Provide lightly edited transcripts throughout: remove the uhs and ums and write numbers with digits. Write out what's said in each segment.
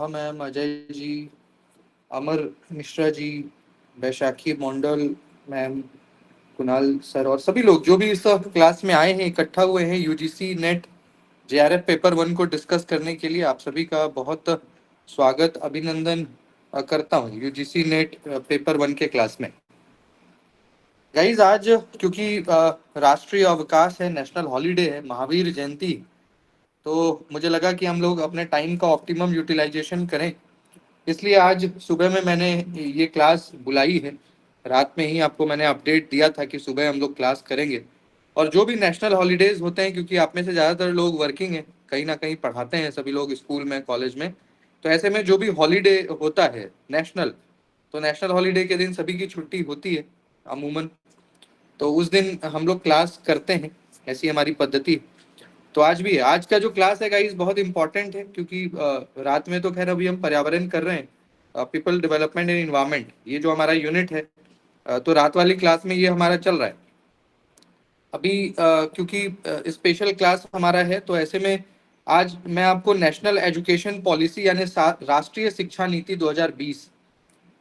Ma'am, Ajay ji, अमर मिश्रा जी, बैशाखी मंडल ma'am, Kunal sir और सभी लोग जो भी इस क्लास में आए हैं, इकट्ठा हुए हैं यूजीसी नेट जेआरएफ पेपर 1 को डिस्कस करने के लिए, आप सभी का बहुत स्वागत अभिनंदन करता हूँ यूजीसी नेट पेपर 1 के क्लास में। गाइज, आज क्योंकि राष्ट्रीय अवकाश है, नेशनल हॉलीडे है, महावीर जयंती, तो मुझे लगा कि हम लोग अपने टाइम का ऑप्टिमम यूटिलाइजेशन करें। इसलिए आज सुबह में मैंने ये क्लास बुलाई है। रात में ही आपको मैंने अपडेट दिया था कि सुबह हम लोग क्लास करेंगे। और जो भी नेशनल हॉलीडेज होते हैं, क्योंकि आप में से ज़्यादातर लोग वर्किंग हैं, कहीं ना कहीं पढ़ाते हैं सभी लोग स्कूल में, कॉलेज में, तो ऐसे में जो भी हॉलीडे होता है नेशनल, तो नेशनल हॉलीडे के दिन सभी की छुट्टी होती है अमूमन, तो उस दिन हम लोग क्लास करते हैं, ऐसी हमारी पद्धति है। तो आज भी है। आज का जो क्लास है गाइस बहुत इंपॉर्टेंट है, क्योंकि रात में तो खैर अभी हम पर्यावरण कर रहे हैं, पीपल डेवलपमेंट एंड इन्वायरमेंट, ये जो हमारा यूनिट है, तो रात वाली क्लास में ये हमारा चल रहा है अभी। क्योंकि स्पेशल क्लास हमारा है, तो ऐसे में आज मैं आपको नेशनल एजुकेशन पॉलिसी यानी राष्ट्रीय शिक्षा नीति 2020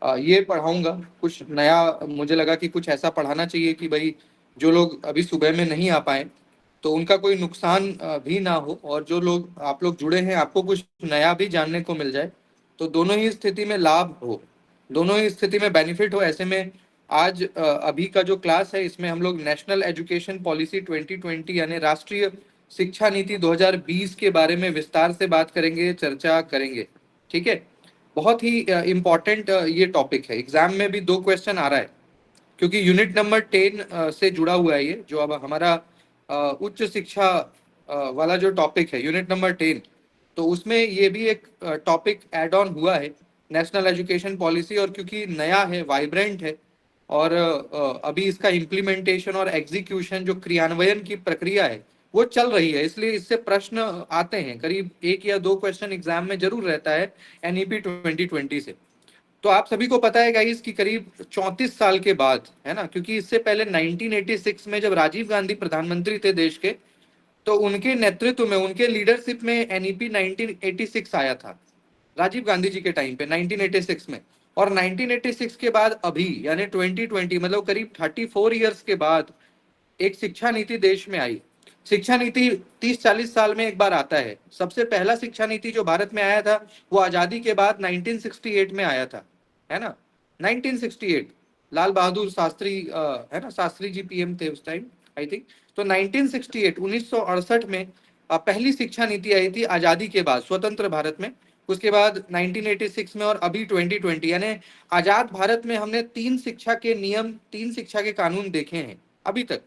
ये पढ़ाऊंगा। कुछ नया मुझे लगा कि कुछ ऐसा पढ़ाना चाहिए कि भाई जो लोग अभी सुबह में नहीं आ पाए तो उनका कोई नुकसान भी ना हो, और जो लोग आप लोग जुड़े हैं आपको कुछ नया भी जानने को मिल जाए, तो दोनों ही स्थिति में लाभ हो, दोनों ही स्थिति में बेनिफिट हो। ऐसे में आज अभी का जो क्लास है, इसमें हम लोग नेशनल एजुकेशन पॉलिसी 2020 यानी राष्ट्रीय शिक्षा नीति 2020 के बारे में विस्तार से बात करेंगे, चर्चा करेंगे। ठीक है, बहुत ही इम्पोर्टेंट ये टॉपिक है। एग्जाम में भी 2 क्वेश्चन आ रहा है, क्योंकि यूनिट नंबर 10 से जुड़ा हुआ है ये, जो अब हमारा उच्च शिक्षा वाला जो टॉपिक है, यूनिट नंबर 10, तो उसमें ये भी एक टॉपिक एड ऑन हुआ है, नेशनल एजुकेशन पॉलिसी। और क्योंकि नया है, वाइब्रेंट है, और अभी इसका इम्प्लीमेंटेशन और एग्जीक्यूशन, जो क्रियान्वयन की प्रक्रिया है, वो चल रही है, इसलिए इससे प्रश्न आते हैं। करीब 1 या 2 क्वेश्चन एग्जाम में जरूर रहता है एनईपी 2020 से। तो आप सभी को पता है गाइस कि करीब 34 साल के बाद, है ना, क्योंकि इससे पहले 1986 में जब राजीव गांधी प्रधानमंत्री थे देश के, तो उनके नेतृत्व में, उनके लीडरशिप में एनईपी 1986 आया था, राजीव गांधी जी के टाइम पे 1986 में। और 1986 के बाद अभी यानी 2020, मतलब करीब 34 ईयर्स के बाद एक शिक्षा नीति देश में आई। शिक्षा नीति 30-40 साल में एक बार आता है। सबसे पहला शिक्षा नीति जो भारत में आया था वो आजादी के बाद 1968 में आया था, है ना, 1968। लाल बहादुर शास्त्री, है ना, शास्त्री जी पीएम थे उस टाइम, आई थिंक। तो 1968, 1968 में पहली शिक्षा नीति आई थी आजादी के बाद, स्वतंत्र भारत में। उसके बाद 1986 में, और अभी 2020 यानी आजाद भारत में हमने 3 शिक्षा के नियम, 3 शिक्षा के कानून देखे हैं अभी तक।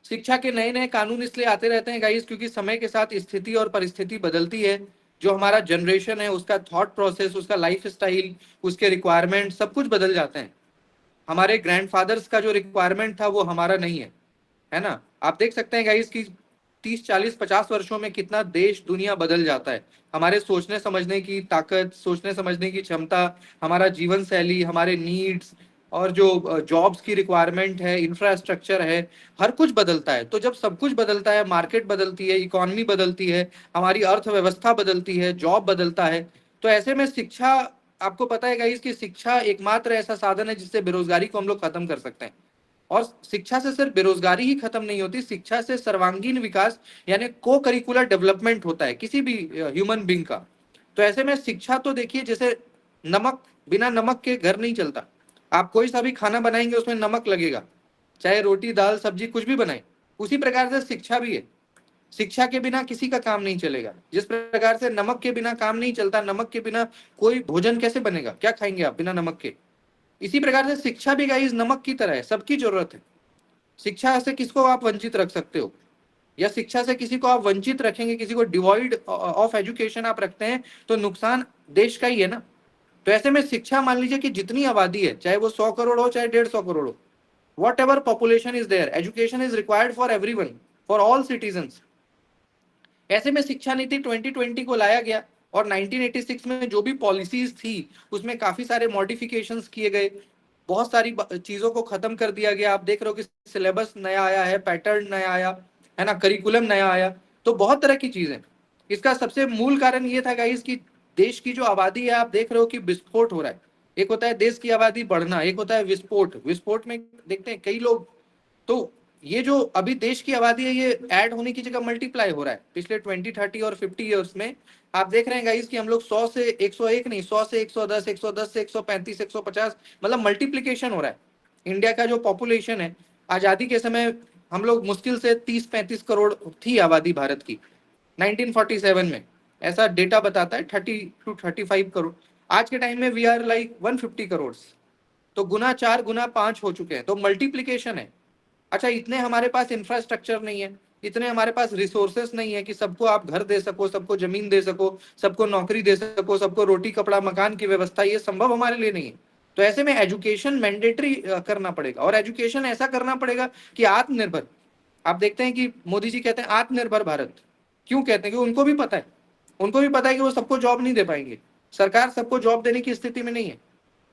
शिक्षा के नए नए कानून इसलिए आते रहते हैं गाइस, क्योंकि समय के साथ स्थिति और परिस्थिति बदलती है। जो हमारा जनरेशन है, उसका थॉट प्रोसेस, उसका लाइफ स्टाइल, उसके रिक्वायरमेंट, सब कुछ बदल जाते हैं। हमारे ग्रैंडफादर्स का जो रिक्वायरमेंट था वो हमारा नहीं है ना। आप देख सकते हैं गाइस कि 30-40-50 वर्षों में कितना देश दुनिया बदल जाता है। हमारे सोचने समझने की ताकत, सोचने समझने की क्षमता, हमारा जीवन शैली, हमारे नीड्स, और जो जॉब्स की रिक्वायरमेंट है, इंफ्रास्ट्रक्चर है, हर कुछ बदलता है। तो जब सब कुछ बदलता है, मार्केट बदलती है, इकोनॉमी बदलती है, हमारी अर्थव्यवस्था बदलती है, जॉब बदलता है, तो ऐसे में शिक्षा, आपको पता है गाइस कि शिक्षा एकमात्र ऐसा साधन है जिससे बेरोजगारी को हम लोग खत्म कर सकते हैं। और शिक्षा से सिर्फ बेरोजगारी ही खत्म नहीं होती, शिक्षा से सर्वांगीण विकास यानी को करिकुलर डेवलपमेंट होता है किसी भी ह्यूमन बींग का। तो ऐसे में शिक्षा तो देखिए, जैसे नमक, बिना नमक के घर नहीं चलता। आप कोई सा भी खाना बनाएंगे उसमें नमक लगेगा, चाहे रोटी दाल सब्जी कुछ भी बनाए। उसी प्रकार से शिक्षा भी है, शिक्षा के बिना किसी का काम नहीं चलेगा। जिस प्रकार से नमक के बिना काम नहीं चलता, नमक के बिना कोई भोजन कैसे बनेगा, क्या खाएंगे आप बिना नमक के। इसी प्रकार से शिक्षा भी गाइस नमक की तरह है, सबकी जरूरत है। शिक्षा से किसको आप वंचित रख सकते हो, या शिक्षा से किसी को आप वंचित रखेंगे, किसी को डिवॉइड ऑफ एजुकेशन आप रखते हैं, तो नुकसान देश का ही है ना। तो ऐसे में शिक्षा, मान लीजिए कि जितनी आबादी है, चाहे वो 100 करोड़ हो चाहे 150 करोड़ हो, whatever population is there, education is required for everyone, for all citizens. ऐसे में शिक्षा नीति 2020 को लाया गया, और 1986 में जो भी पॉलिसीज थी उसमें काफी सारे मॉडिफिकेशंस किए गए, बहुत सारी चीजों को खत्म कर दिया गया। आप देख रहे हो कि सिलेबस नया आया है, पैटर्न नया आया है ना, करिकुलम नया आया, तो बहुत तरह की चीजें। इसका सबसे मूल कारण ये था गाइस कि देश की जो आबादी है आप देख रहे हो कि विस्फोट हो रहा है। एक होता है देश की आबादी बढ़ना, एक होता है विस्फोट। विस्फोट में देखते हैं कई लोग, तो ये जो अभी देश की आबादी है ये ऐड होने की जगह मल्टीप्लाई हो रहा है पिछले 20 30 और 50 ईयर्स में। आप देख रहे हैं गाइस कि हम लोग 100 से 101 नहीं, 100 से 110, 110 से 135, 150, मतलब मल्टीप्लीकेशन हो रहा है। इंडिया का जो पॉपुलेशन है, आजादी के समय हम लोग मुश्किल से 30 35 करोड़ थी आबादी भारत की 1947 में, ऐसा डेटा बताता है 30 to 35 करोड़। आज के टाइम में वी आर लाइक 150 करोड़, तो गुना 4 गुना 5 हो चुके हैं, तो मल्टीप्लीकेशन है। अच्छा, इतने हमारे पास इंफ्रास्ट्रक्चर नहीं है, इतने हमारे पास रिसोर्सेस नहीं है कि सबको आप घर दे सको, सबको जमीन दे सको, सबको नौकरी दे सको, सबको रोटी कपड़ा मकान की व्यवस्था, ये संभव हमारे लिए नहीं है। तो ऐसे में एजुकेशन मैंडेटरी करना पड़ेगा, और एजुकेशन ऐसा करना पड़ेगा कि आत्मनिर्भर। आप देखते हैं कि मोदी जी कहते हैं आत्मनिर्भर भारत। क्यों कहते हैं? कि उनको भी पता है, उनको भी पता है कि वो सबको जॉब नहीं दे पाएंगे, सरकार सबको जॉब देने की स्थिति में नहीं है।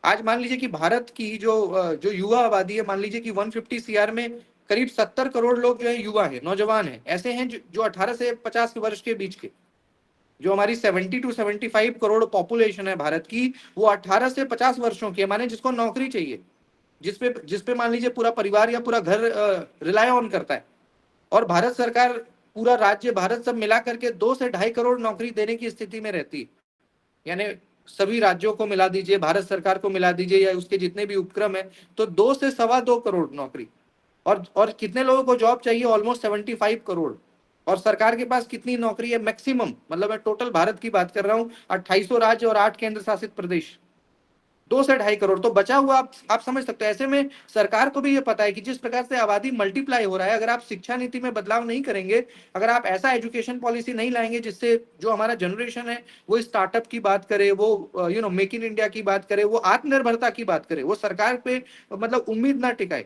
आज मान लीजिए कि भारत की जो युवा आबादी है, मान लीजिए कि 150 सीआर में करीब 70 करोड़ लोग जो है युवा है, नौजवान है, ऐसे हैं जो 18 से 50 वर्ष के बीच के। जो हमारी 70 to 75 करोड़ पॉपुलेशन है भारत की, वो 18 से 50 वर्षों की है, माने जिसको नौकरी चाहिए, जिसपे मान लीजिए पूरा परिवार या पूरा घर रिलाय ऑन करता है। और भारत सरकार, पूरा राज्य भारत सब मिला करके 2 से 2.5 करोड़ नौकरी देने की स्थिति में रहती है। यानी सभी राज्यों को मिला दीजिए, भारत सरकार को मिला दीजिए, या उसके जितने भी उपक्रम है, तो 2 से 2.25 करोड़ नौकरी। और कितने लोगों को जॉब चाहिए? ऑलमोस्ट 75 करोड़। और सरकार के पास कितनी नौकरी है मैक्सिमम, मतलब मैं टोटल भारत की बात कर रहा हूँ, 2800 राज्य और 8 केंद्र शासित प्रदेश, 2 से 2.5 करोड़। तो बचा हुआ आप समझ सकते हो। ऐसे में सरकार को भी ये पता है कि जिस प्रकार से आबादी मल्टीप्लाई हो रहा है, अगर आप शिक्षा नीति में बदलाव नहीं करेंगे, अगर आप ऐसा एजुकेशन पॉलिसी नहीं लाएंगे जिससे जो हमारा जनरेशन है वो स्टार्टअप की बात करे, वो मेक इन इंडिया की बात करे, वो आत्मनिर्भरता की बात करे, वो सरकार पे मतलब उम्मीद ना टिकाए।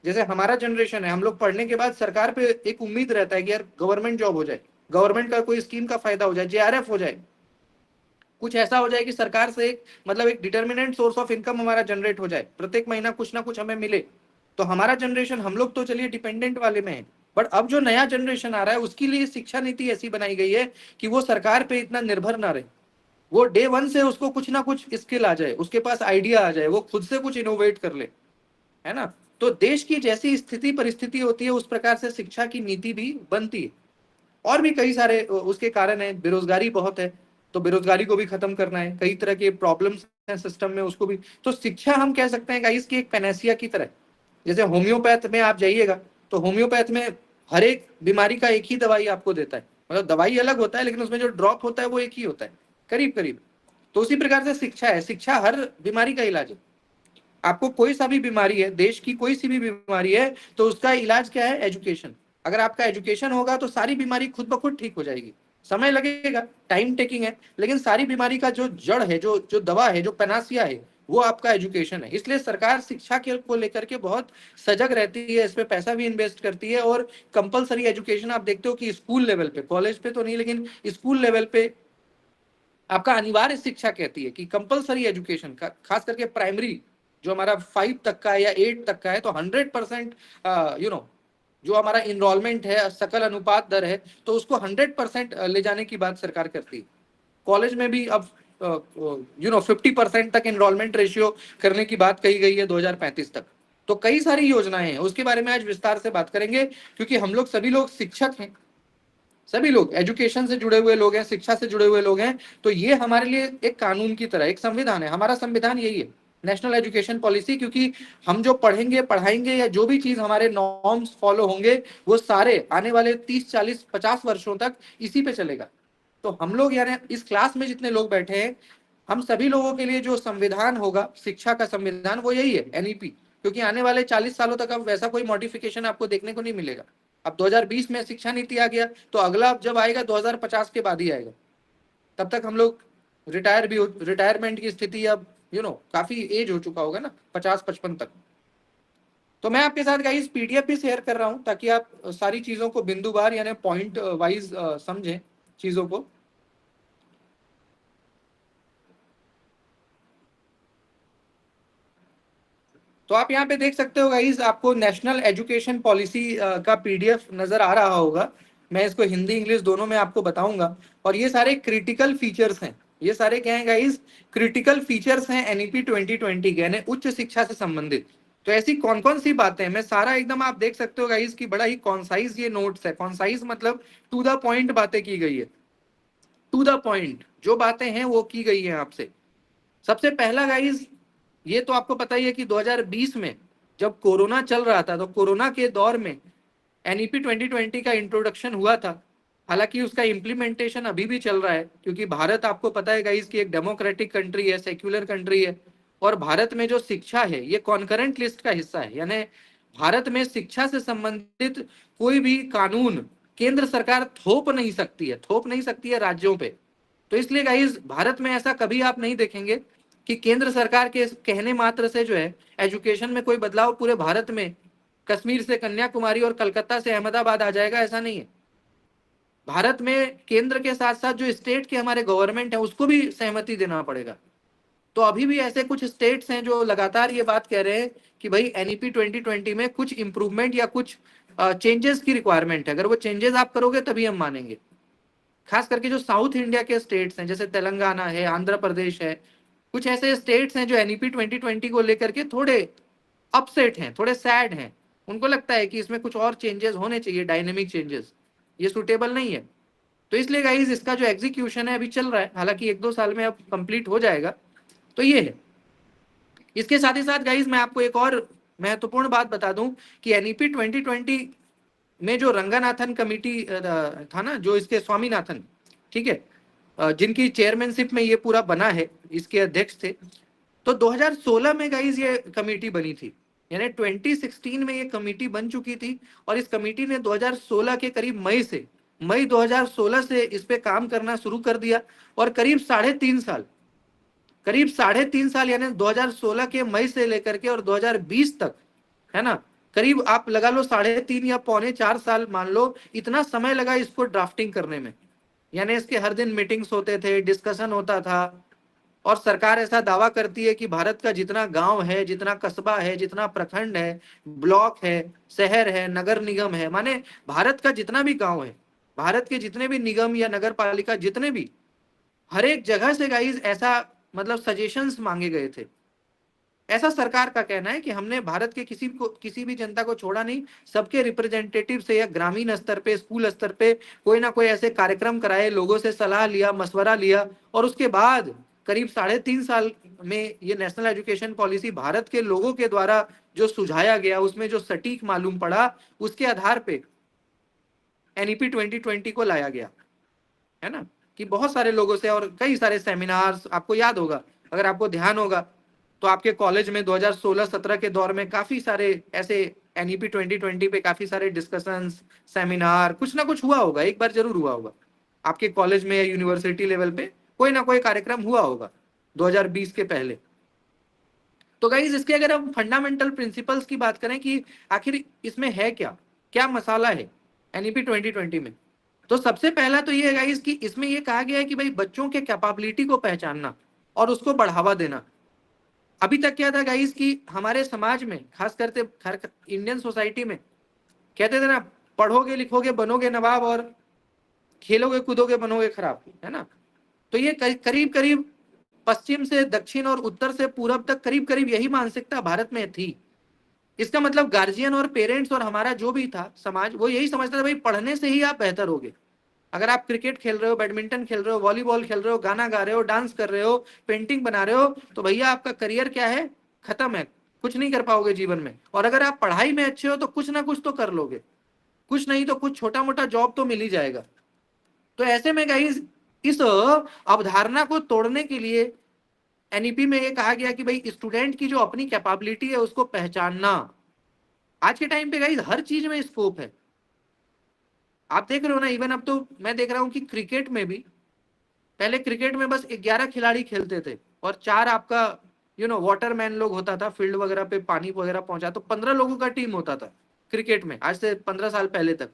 जैसे हमारा जनरेशन है, हम लोग पढ़ने के बाद सरकार पे एक उम्मीद रहता है कि यार गवर्नमेंट जॉब हो जाए, गवर्नमेंट का कोई स्कीम का फायदा हो जाए, जेआरएफ हो जाए, कुछ ऐसा हो जाए कि सरकार से मतलब एक डिटर्मिनेंट सोर्स ऑफ इनकम हमारा जनरेट हो जाए, प्रत्येक महीना कुछ ना कुछ हमें मिले। तो हमारा जनरेशन, हम लोग तो चलिए डिपेंडेंट वाले में है, बट अब जो नया जनरेशन आ रहा है उसके लिए शिक्षा नीति ऐसी बनाई गई है कि वो सरकार पे इतना निर्भर ना रहे, वो डे वन से उसको कुछ ना कुछ स्किल आ जाए, उसके पास आइडिया आ जाए, वो खुद से कुछ इनोवेट कर ले, है ना। तो देश की जैसी स्थिति परिस्थिति होती है उस प्रकार से शिक्षा की नीति भी बनती है। और भी कई सारे उसके कारण है, बेरोजगारी बहुत है, तो बेरोजगारी को भी खत्म करना है, कई तरह के प्रॉब्लम्स हैं सिस्टम में, उसको भी। तो शिक्षा हम कह सकते हैं गाइस की एक पैनेसिया की तरह। जैसे होम्योपैथ में आप जाइएगा, तो होम्योपैथ में हर एक बीमारी का एक ही दवाई आपको देता है, मतलब दवाई अलग होता है लेकिन उसमें जो ड्रॉप होता है वो एक ही होता है, करीब करीब। तो उसी प्रकार से शिक्षा है, शिक्षा हर बीमारी का इलाज है। आपको कोई सा भी बीमारी है, देश की कोई सी भी बीमारी है, तो उसका इलाज क्या है? एजुकेशन। अगर आपका एजुकेशन होगा तो सारी बीमारी खुद ब खुद ठीक हो जाएगी। समय लगेगा, टाइम टेकिंग है, लेकिन सारी बीमारी का जो जड़ है, जो जो दवा है, जो पैनासिया है, वो आपका एजुकेशन है। इसलिए सरकार शिक्षा के को लेकर के बहुत सजग रहती है, इस पे पैसा भी इन्वेस्ट करती है। और कंपलसरी एजुकेशन आप देखते हो कि स्कूल लेवल पे, कॉलेज पे तो नहीं लेकिन स्कूल लेवल पे आपका अनिवार्य शिक्षा कहती है कि कंपलसरी एजुकेशन का, खास करके प्राइमरी जो हमारा 5 तक का है या 8 तक का है, तो 100% जो हमारा इनरोलमेंट है, सकल अनुपात दर है, तो उसको 100% ले जाने की बात सरकार करती है। कॉलेज में भी अब 50% तक इनरोलमेंट रेशियो करने की बात कही गई है 2035 तक। तो कई सारी योजनाएं हैं, उसके बारे में आज विस्तार से बात करेंगे, क्योंकि हम लोग सभी लोग शिक्षक हैं, सभी लोग एजुकेशन से जुड़े हुए लोग हैं, शिक्षा से जुड़े हुए लोग हैं। तो ये हमारे लिए एक कानून की तरह एक संविधान है, हमारा संविधान यही है, नेशनल एजुकेशन पॉलिसी। क्योंकि हम जो पढ़ेंगे पढ़ाएंगे या जो भी चीज हमारे नॉर्म्स फॉलो होंगे, वो सारे आने वाले 30 40 50 वर्षों तक इसी पे चलेगा। तो हम लोग यानी इस क्लास में जितने लोग बैठे हैं, हम सभी लोगों के लिए जो संविधान होगा, शिक्षा का संविधान, वो यही है, एनईपी। क्योंकि आने वाले 40 सालों तक अब वैसा कोई मॉडिफिकेशन आपको देखने को नहीं मिलेगा। अब 2020 में शिक्षा नीति आ गया, तो अगला जब आएगा 2050 के बाद ही आएगा। तब तक हम लोग रिटायरमेंट की स्थिति, अब काफी एज हो चुका होगा ना, 50 55 तक। तो मैं आपके साथ गाइस पीडीएफ भी शेयर कर रहा हूं, ताकि आप सारी चीजों को बिंदुवार यानी पॉइंट वाइज समझें चीजों को। तो आप यहाँ पे देख सकते हो गाइस, आपको नेशनल एजुकेशन पॉलिसी का पीडीएफ नजर आ रहा होगा। मैं इसको हिंदी इंग्लिश दोनों में आपको बताऊंगा। और ये सारे क्रिटिकल फीचर्स हैं, ये सारे क्या है गाइस, क्रिटिकल फीचर्स हैं एनईपी 2020 के, यानी उच्च शिक्षा से संबंधित। तो ऐसी कौन कौन सी बातें हैं, मैं सारा एकदम आप देख सकते हो गाइस कि बड़ा ही कॉन्साइज ये नोट्स है। कॉन्साइज मतलब टू द पॉइंट बातें की गई है, टू द पॉइंट जो बातें हैं वो की गई है आपसे। सबसे पहला गाइस, ये तो आपको पता ही है कि 2020 में जब कोरोना चल रहा था, तो कोरोना के दौर में एनईपी 2020 का इंट्रोडक्शन हुआ था। हालांकि उसका इम्प्लीमेंटेशन अभी भी चल रहा है, क्योंकि भारत आपको पता है गाइस कि एक डेमोक्रेटिक कंट्री है, सेक्युलर कंट्री है। और भारत में जो शिक्षा है ये कॉन्करेंट लिस्ट का हिस्सा है, यानी भारत में शिक्षा से संबंधित कोई भी कानून केंद्र सरकार थोप नहीं सकती है, थोप नहीं सकती है राज्यों पे। तो इसलिए गाइस भारत में ऐसा कभी आप नहीं देखेंगे कि केंद्र सरकार के कहने मात्र से जो है एजुकेशन में कोई बदलाव पूरे भारत में कश्मीर से कन्याकुमारी और कलकत्ता से अहमदाबाद आ जाएगा, ऐसा नहीं है। भारत में केंद्र के साथ साथ जो स्टेट के हमारे गवर्नमेंट है उसको भी सहमति देना पड़ेगा। तो अभी भी ऐसे कुछ स्टेट्स हैं जो लगातार ये बात कह रहे हैं कि भाई एनईपी 2020 में कुछ इंप्रूवमेंट या कुछ चेंजेस की रिक्वायरमेंट है, अगर वो चेंजेस आप करोगे तभी हम मानेंगे। खास करके जो साउथ इंडिया के स्टेट्स हैं, जैसे तेलंगाना है, आंध्र प्रदेश है, कुछ ऐसे स्टेट्स हैं जो एनईपी 2020 को लेकर के थोड़े अपसेट हैं, थोड़े सैड हैं। उनको लगता है कि इसमें कुछ और चेंजेस होने चाहिए, डायनेमिक चेंजेस, ये सुटेबल नहीं है। तो इसलिए गाइज इसका जो एग्जीक्यूशन है अभी चल रहा है, हालांकि 1-2 साल में अब कंप्लीट हो जाएगा। तो ये है। इसके साथ ही साथ गाइज मैं आपको एक और महत्वपूर्ण बात बता दूं कि एनईपी 2020 में जो रंगानाथन कमेटी था ना, जो इसके स्वामीनाथन, ठीक है, जिनकी चेयरमैनशिप में ये पूरा बना है, इसके अध्यक्ष थे। तो 2016 में गाइज ये कमेटी बनी थी, यानी 2016 में ये कमेटी बन चुकी थी। और इस कमेटी ने 2016 के करीब मई 2016 से इस पे काम करना शुरू कर दिया। और करीब साढ़े तीन साल यानी 2016 के मई से लेकर के और 2020 तक, है ना, करीब आप लगा लो 3.5 या 3.25 4 साल मान लो, इतना समय लगा इसको ड्राफ्टिंग करने में। यानी इसके हर दिन मीटिंग्स होते थे, डिस्कशन होता था। और सरकार ऐसा दावा करती है कि भारत का जितना गांव है, जितना कस्बा है, जितना प्रखंड है, ब्लॉक है, शहर है, नगर निगम है, माने भारत का जितना भी गांव है, भारत के जितने भी निगम या नगर पालिका जितने भी, हर एक जगह से गाइज ऐसा मतलब सजेशंस मांगे गए थे। ऐसा सरकार का कहना है कि हमने भारत के किसी भी जनता को छोड़ा नहीं, सबके रिप्रेजेंटेटिव से या ग्रामीण स्तर पे, स्कूल स्तर पे कोई ना कोई ऐसे कार्यक्रम कराए, लोगों से सलाह लिया, मशवरा लिया। और उसके बाद करीब 3.5 साल में ये नेशनल एजुकेशन पॉलिसी भारत के लोगों के द्वारा जो सुझाया गया, उसमें जो सटीक मालूम पड़ा, उसके आधार पे एनईपी 2020 को लाया गया, है ना। कि बहुत सारे लोगों से और कई सारे सेमिनार्स, आपको याद होगा, अगर आपको ध्यान होगा तो आपके कॉलेज में 2016-17 के दौर में काफी सारे ऐसे एनईपी 2020 पे काफी सारे डिस्कशंस, सेमिनार, कुछ ना कुछ हुआ होगा, एक बार जरूर हुआ होगा आपके कॉलेज में या यूनिवर्सिटी लेवल पे, कोई ना कोई कार्यक्रम हुआ होगा 2020 के पहले। तो गाइज इसके अगर हम फंडामेंटल प्रिंसिपल्स की बात करें कि आखिर इसमें है क्या, क्या मसाला है एनईपी 2020 में, तो सबसे पहला तो ये है गाइस कि इसमें ये कहा गया है कि भाई बच्चों के कैपेबिलिटी को पहचानना और उसको बढ़ावा देना। अभी तक क्या था गाइस कि हमारे समाज में, खास करके इंडियन सोसाइटी में, कहते थे ना, पढ़ोगे लिखोगे बनोगे नवाब और खेलोगे कूदोगे बनोगे खराब, है ना। तो ये करीब करीब पश्चिम से दक्षिण और उत्तर से पूरब तक करीब करीब यही मानसिकता भारत में थी। इसका मतलब गार्जियन और पेरेंट्स और हमारा जो भी था समाज, वो यही समझता था भाई पढ़ने से ही आप बेहतर होगे। अगर आप क्रिकेट खेल रहे हो, बैडमिंटन खेल रहे हो, वॉलीबॉल खेल रहे हो, गाना गा रहे हो, डांस कर रहे हो, पेंटिंग बना रहे हो, तो भैया आपका करियर क्या है, खत्म है, कुछ नहीं कर पाओगे जीवन में। और अगर आप पढ़ाई में अच्छे हो तो कुछ ना कुछ तो कर लोगे, कुछ नहीं तो कुछ छोटा मोटा जॉब तो मिल ही जाएगा। तो ऐसे में गाइस इस अवधारणा को तोड़ने के लिए एनईपी में ये कहा गया कि भाई स्टूडेंट की जो अपनी कैपेबिलिटी है उसको पहचानना। आज के टाइम पे गाइस हर चीज में स्कोप है, आप देख रहे हो ना। इवन अब तो मैं देख रहा हूं कि क्रिकेट में भी, पहले क्रिकेट में बस 11 खिलाड़ी खेलते थे और 4 आपका वाटरमैन लोग होता था, फील्ड वगैरह पे पानी वगैरह पहुंचा, तो 15 लोगों का टीम होता था क्रिकेट में, आज से 15 साल पहले तक।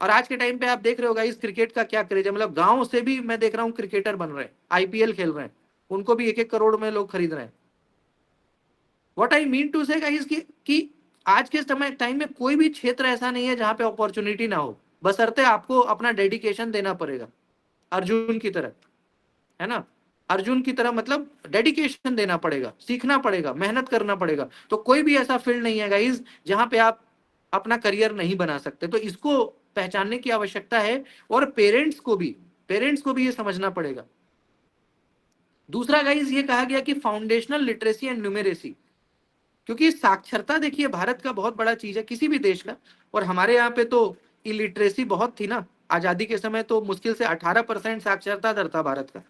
और आज के टाइम पे आप देख रहे हो इस क्रिकेट का क्या क्रेज है, मतलब गांव से भी मैं देख रहा हूँ क्रिकेटर बन रहे हैं, आईपीएल खेल रहे हैं, उनको भी 1-1 करोड़ में लोग खरीद रहे हैं। व्हाट आई मीन टू से गाइस कि आज के समय टाइम में कोई भी क्षेत्र ऐसा नहीं है जहां पे अपॉर्चुनिटी ना हो, बशर्ते आपको अपना डेडिकेशन देना पड़ेगा, अर्जुन की तरह, है ना। अर्जुन की तरह मतलब डेडिकेशन देना पड़ेगा, सीखना पड़ेगा, मेहनत करना पड़ेगा। तो कोई भी ऐसा फील्ड नहीं है गाइज जहां पे आप अपना करियर नहीं बना सकते। तो इसको पहचानने की आवश्यकता है और पेरेंट्स को भी ये समझना पड़ेगा। दूसरा गाइज ये कहा गया कि फाउंडेशनल लिटरेसी एंड न्यूमेरेसी, क्योंकि साक्षरता देखिए भारत का बहुत बड़ा चीज है, किसी भी देश का। और हमारे यहाँ पे तो इलिटरेसी बहुत थी ना, आजादी के समय तो मुश्किल से 18% साक्षरता दर था भारत का।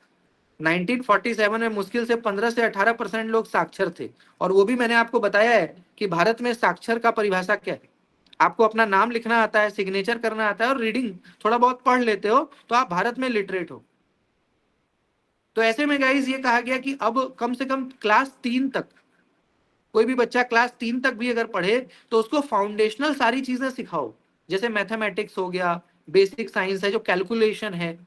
1947 में मुश्किल से 15 से 18% लोग साक्षर थे। और वो भी मैंने आपको बताया है कि भारत में साक्षर का परिभाषा क्या है। आपको अपना नाम लिखना आता है, सिग्नेचर करना आता है और रीडिंग थोड़ा बहुत पढ़ लेते हो तो आप भारत में लिटरेट हो। तो ऐसे में गाइस ये कहा गया कि अब कम से कम क्लास 3 तक कोई भी बच्चा क्लास 3 तक भी अगर पढ़े तो उसको फाउंडेशनल सारी चीजें सिखाओ। जैसे मैथमेटिक्स हो गया, बेसिक साइंस है, जो कैलकुलेशन है,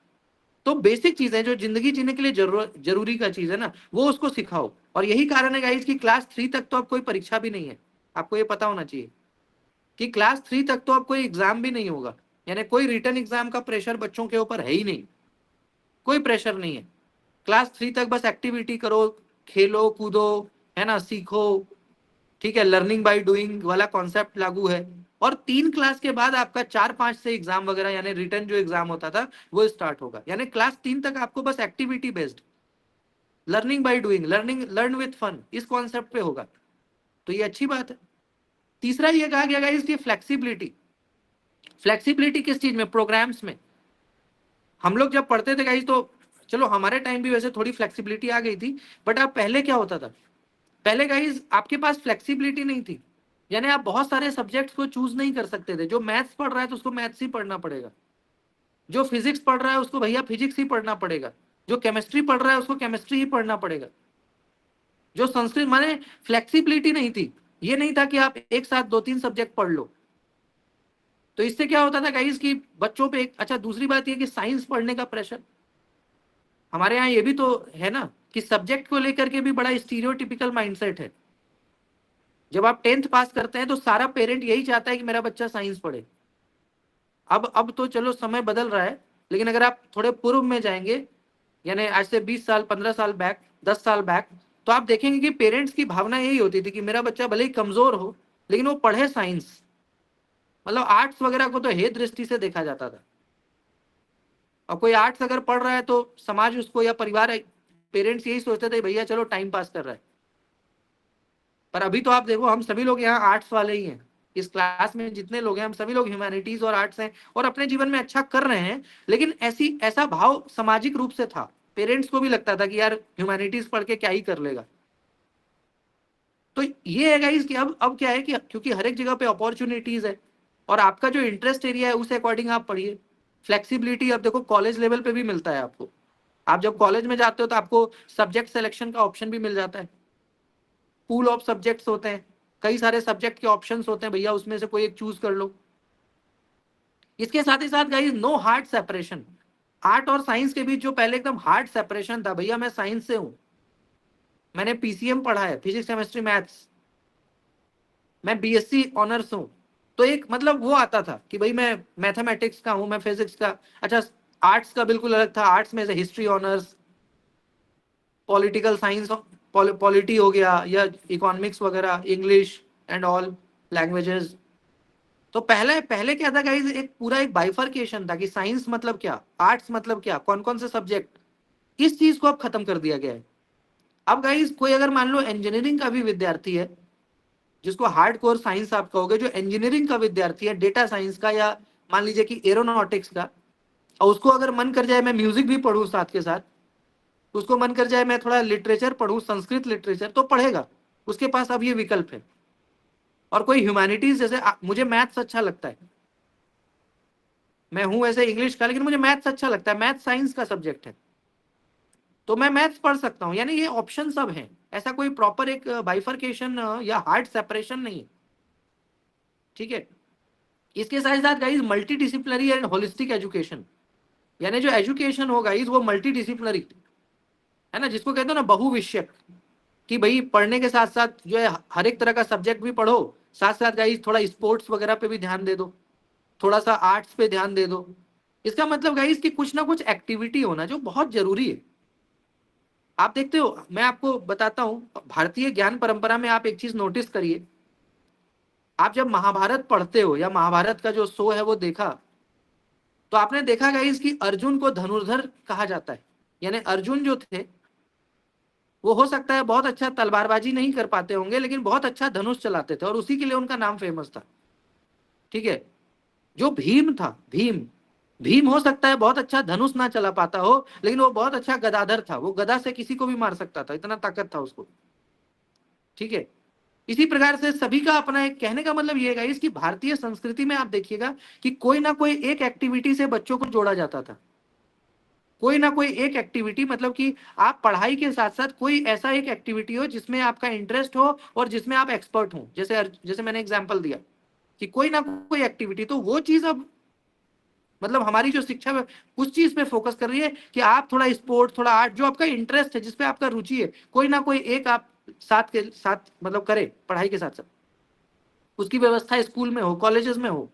तो बेसिक चीजें जो जिंदगी जीने के लिए जरूरी का चीज है ना, वो उसको सिखाओ। और यही कारण है गाइस कि क्लास 3 तक तो अब कोई परीक्षा भी नहीं है। आपको ये पता होना चाहिए कि क्लास 3 तक तो अब कोई एग्जाम भी नहीं होगा, यानी कोई रिटर्न एग्जाम का प्रेशर बच्चों के ऊपर है ही नहीं, कोई प्रेशर नहीं है। क्लास 3 तक बस एक्टिविटी करो, खेलो कूदो, है ना, सीखो। ठीक है, लर्निंग बाय डूइंग वाला कॉन्सेप्ट लागू है। और 3 क्लास के बाद आपका 4-5 से एग्जाम वगैरह यानी रिटर्न जो एग्जाम होता था वो स्टार्ट होगा। यानी क्लास 3 तक आपको बस activity based, learning by doing, learn with fun, इस कॉन्सेप्ट पे होगा। तो ये अच्छी बात है। तीसरा ये कहा गया इसकी फ्लेक्सिबिलिटी। फ्लेक्सिबिलिटी किस चीज में? प्रोग्राम्स में। हम लोग जब पढ़ते थे गाइस तो चलो हमारे टाइम भी वैसे थोड़ी फ्लेक्सिबिलिटी आ गई थी, बट अब पहले क्या होता था, पहले गाइस आपके पास फ्लेक्सिबिलिटी नहीं थी। यानी आप बहुत सारे सब्जेक्ट्स को चूज नहीं कर सकते थे। जो मैथ्स पढ़ रहा है तो उसको मैथ्स ही पढ़ना पड़ेगा, जो फिजिक्स पढ़ रहा है उसको भैया फिजिक्स ही पढ़ना पड़ेगा, जो केमिस्ट्री पढ़ रहा है उसको केमिस्ट्री ही पढ़ना पड़ेगा, जो संस्कृत, माने फ्लेक्सिबिलिटी नहीं थी। ये नहीं था कि आप एक साथ 2-3 सब्जेक्ट पढ़ लो। तो इससे क्या होता था गाइस कि बच्चों पे अच्छा, दूसरी बात ये कि साइंस पढ़ने का प्रेशर। हमारे यहाँ ये भी तो है ना कि सब्जेक्ट को लेकर के भी बड़ा स्टीरियोटिपिकल माइंडसेट है। जब आप 10th पास करते हैं तो सारा पेरेंट यही चाहता है कि मेरा बच्चा साइंस पढ़े। अब तो चलो समय बदल रहा है, लेकिन अगर आप थोड़े पूर्व में जाएंगे, यानी आज से 20 साल 15 साल बैक, 10 साल बैक, तो आप देखेंगे कि पेरेंट्स की भावना यही होती थी कि मेरा बच्चा भले ही कमजोर हो लेकिन वो पढ़े साइंस। मतलब आर्ट्स वगैरह को तो हे दृष्टि से देखा जाता था। और कोई आर्ट्स अगर पढ़ रहा है तो समाज उसको या परिवार, पेरेंट्स यही सोचते थे भैया चलो टाइम पास कर रहा है। पर अभी तो आप देखो हम सभी लोग यहाँ आर्ट्स वाले ही हैं। इस क्लास में जितने लोग हैं हम सभी लोग ह्यूमैनिटीज और आर्ट्स हैं और अपने जीवन में अच्छा कर रहे हैं। लेकिन ऐसा भाव सामाजिक रूप से था, पेरेंट्स को भी लगता था कि यार ह्यूमैनिटीज पढ़ के क्या ही कर लेगा। तो ये है गाइस कि अब क्या है कि क्योंकि हर एक जगह पे अपॉर्चुनिटीज है और आपका जो इंटरेस्ट एरिया है उस अकॉर्डिंग आप पढ़िए। फ्लेक्सिबिलिटी अब देखो कॉलेज लेवल पे भी मिलता है आपको। आप जब कॉलेज में जाते हो तो आपको सब्जेक्ट सिलेक्शन का ऑप्शन भी मिल जाता है। पूल ऑफ सब्जेक्ट्स होते हैं, कई सारे सब्जेक्ट के ऑप्शंस होते हैं, भैया उसमें से कोई एक चूज कर लो। इसके साथ ही साथ guys no hard separation. Art और साइंस के बीच जो पहले एकदम हार्ड सेपरेशन था, भैया मैं साइंस से हूं, मैंने पीसीएम पढ़ा है, फिजिक्स केमिस्ट्री मैथ्स, मैं बीएससी ऑनर्स हूं, तो एक मतलब वो आता था कि भाई मैं मैथमेटिक्स का हूं, मैं फिजिक्स का। अच्छा, आर्ट्स का बिल्कुल अलग था, आर्ट्स में से history honours, political science, polity हो गया, या इकोनॉमिक्स वगैरह, इंग्लिश एंड ऑल लैंग्वेजेस। तो पहले पहले क्या था गाइस, एक पूरा एक बाइफर्केशन था कि साइंस मतलब क्या, आर्ट्स मतलब क्या, कौन कौन से सब्जेक्ट। इस चीज को अब खत्म कर दिया गया है। अब गाइस कोई अगर मान लो इंजीनियरिंग का भी विद्यार्थी है, जिसको हार्ड कोर साइंस आप कहोगे, जो इंजीनियरिंग का विद्यार्थी है, डेटा साइंस का, या मान लीजिए कि एरोनॉटिक्स का, और उसको अगर मन कर जाए मैं म्यूजिक भी पढ़ूं साथ के साथ, उसको मन कर जाए मैं थोड़ा लिटरेचर पढ़ूं, संस्कृत लिटरेचर, तो पढ़ेगा। उसके पास अब ये विकल्प है। और कोई ह्यूमैनिटीज, जैसे मुझे मैथ्स अच्छा लगता है, मैं हूं वैसे इंग्लिश का, लेकिन मुझे मैथ्स अच्छा लगता है, मैथ्स साइंस का सब्जेक्ट है, तो मैं मैथ्स पढ़ सकता हूं। यानी ये ऑप्शन सब हैं, ऐसा कोई प्रॉपर एक बाइफर्केशन या हार्ड सेपरेशन नहीं है। ठीक है। इसके साथ साथ guys multi disciplinary and holistic education, यानी जो एजुकेशन होगा इस वो मल्टी डिसिप्लिनरी है ना, जिसको कहते हो ना बहुविषयक, कि भाई पढ़ने के साथ साथ जो है हर एक तरह का सब्जेक्ट भी पढ़ो, साथ साथ गाइस थोड़ा स्पोर्ट्स वगैरह पे भी ध्यान दे दो, थोड़ा सा आर्ट्स पे ध्यान दे दो। इसका मतलब गाइस कि कुछ ना कुछ एक्टिविटी होना जो बहुत जरूरी है। आप देखते हो, मैं आपको बताता हूं, भारतीय ज्ञान परंपरा में आप एक चीज नोटिस करिए, आप जब महाभारत पढ़ते हो या महाभारत का जो शो है वो देखा, तो आपने देखा गाइस कि अर्जुन को धनुर्धर कहा जाता है। यानी अर्जुन जो थे वो हो सकता है बहुत अच्छा तलवारबाजी नहीं कर पाते होंगे, लेकिन बहुत अच्छा धनुष चलाते थे और उसी के लिए उनका नाम फेमस था। ठीक है। जो भीम था, भीम भीम हो सकता है बहुत अच्छा धनुष ना चला पाता हो, लेकिन वो बहुत अच्छा गदाधर था, वो गदा से किसी को भी मार सकता था, इतना ताकत था उसको। ठीक है। इसी प्रकार से सभी का अपना एक, कहने का मतलब ये है इसकी भारतीय संस्कृति में आप देखिएगा कि कोई ना कोई एक एक्टिविटी से बच्चों को जोड़ा जाता था। कोई ना कोई एक एक्टिविटी, मतलब कि आप पढ़ाई के साथ साथ कोई ऐसा एक एक्टिविटी हो जिसमें आपका इंटरेस्ट हो और जिसमें आप एक्सपर्ट हो। जैसे मैंने एग्जांपल दिया कि कोई ना कोई एक्टिविटी, तो वो चीज अब मतलब हमारी जो शिक्षा उस चीज पे फोकस कर रही है कि आप थोड़ा स्पोर्ट, थोड़ा आर्ट, जो आपका इंटरेस्ट है, जिसपे आपका रुचि है, कोई ना कोई एक आप साथ के साथ मतलब करे पढ़ाई के साथ साथ, उसकी व्यवस्था स्कूल में हो, कॉलेजेस में हो।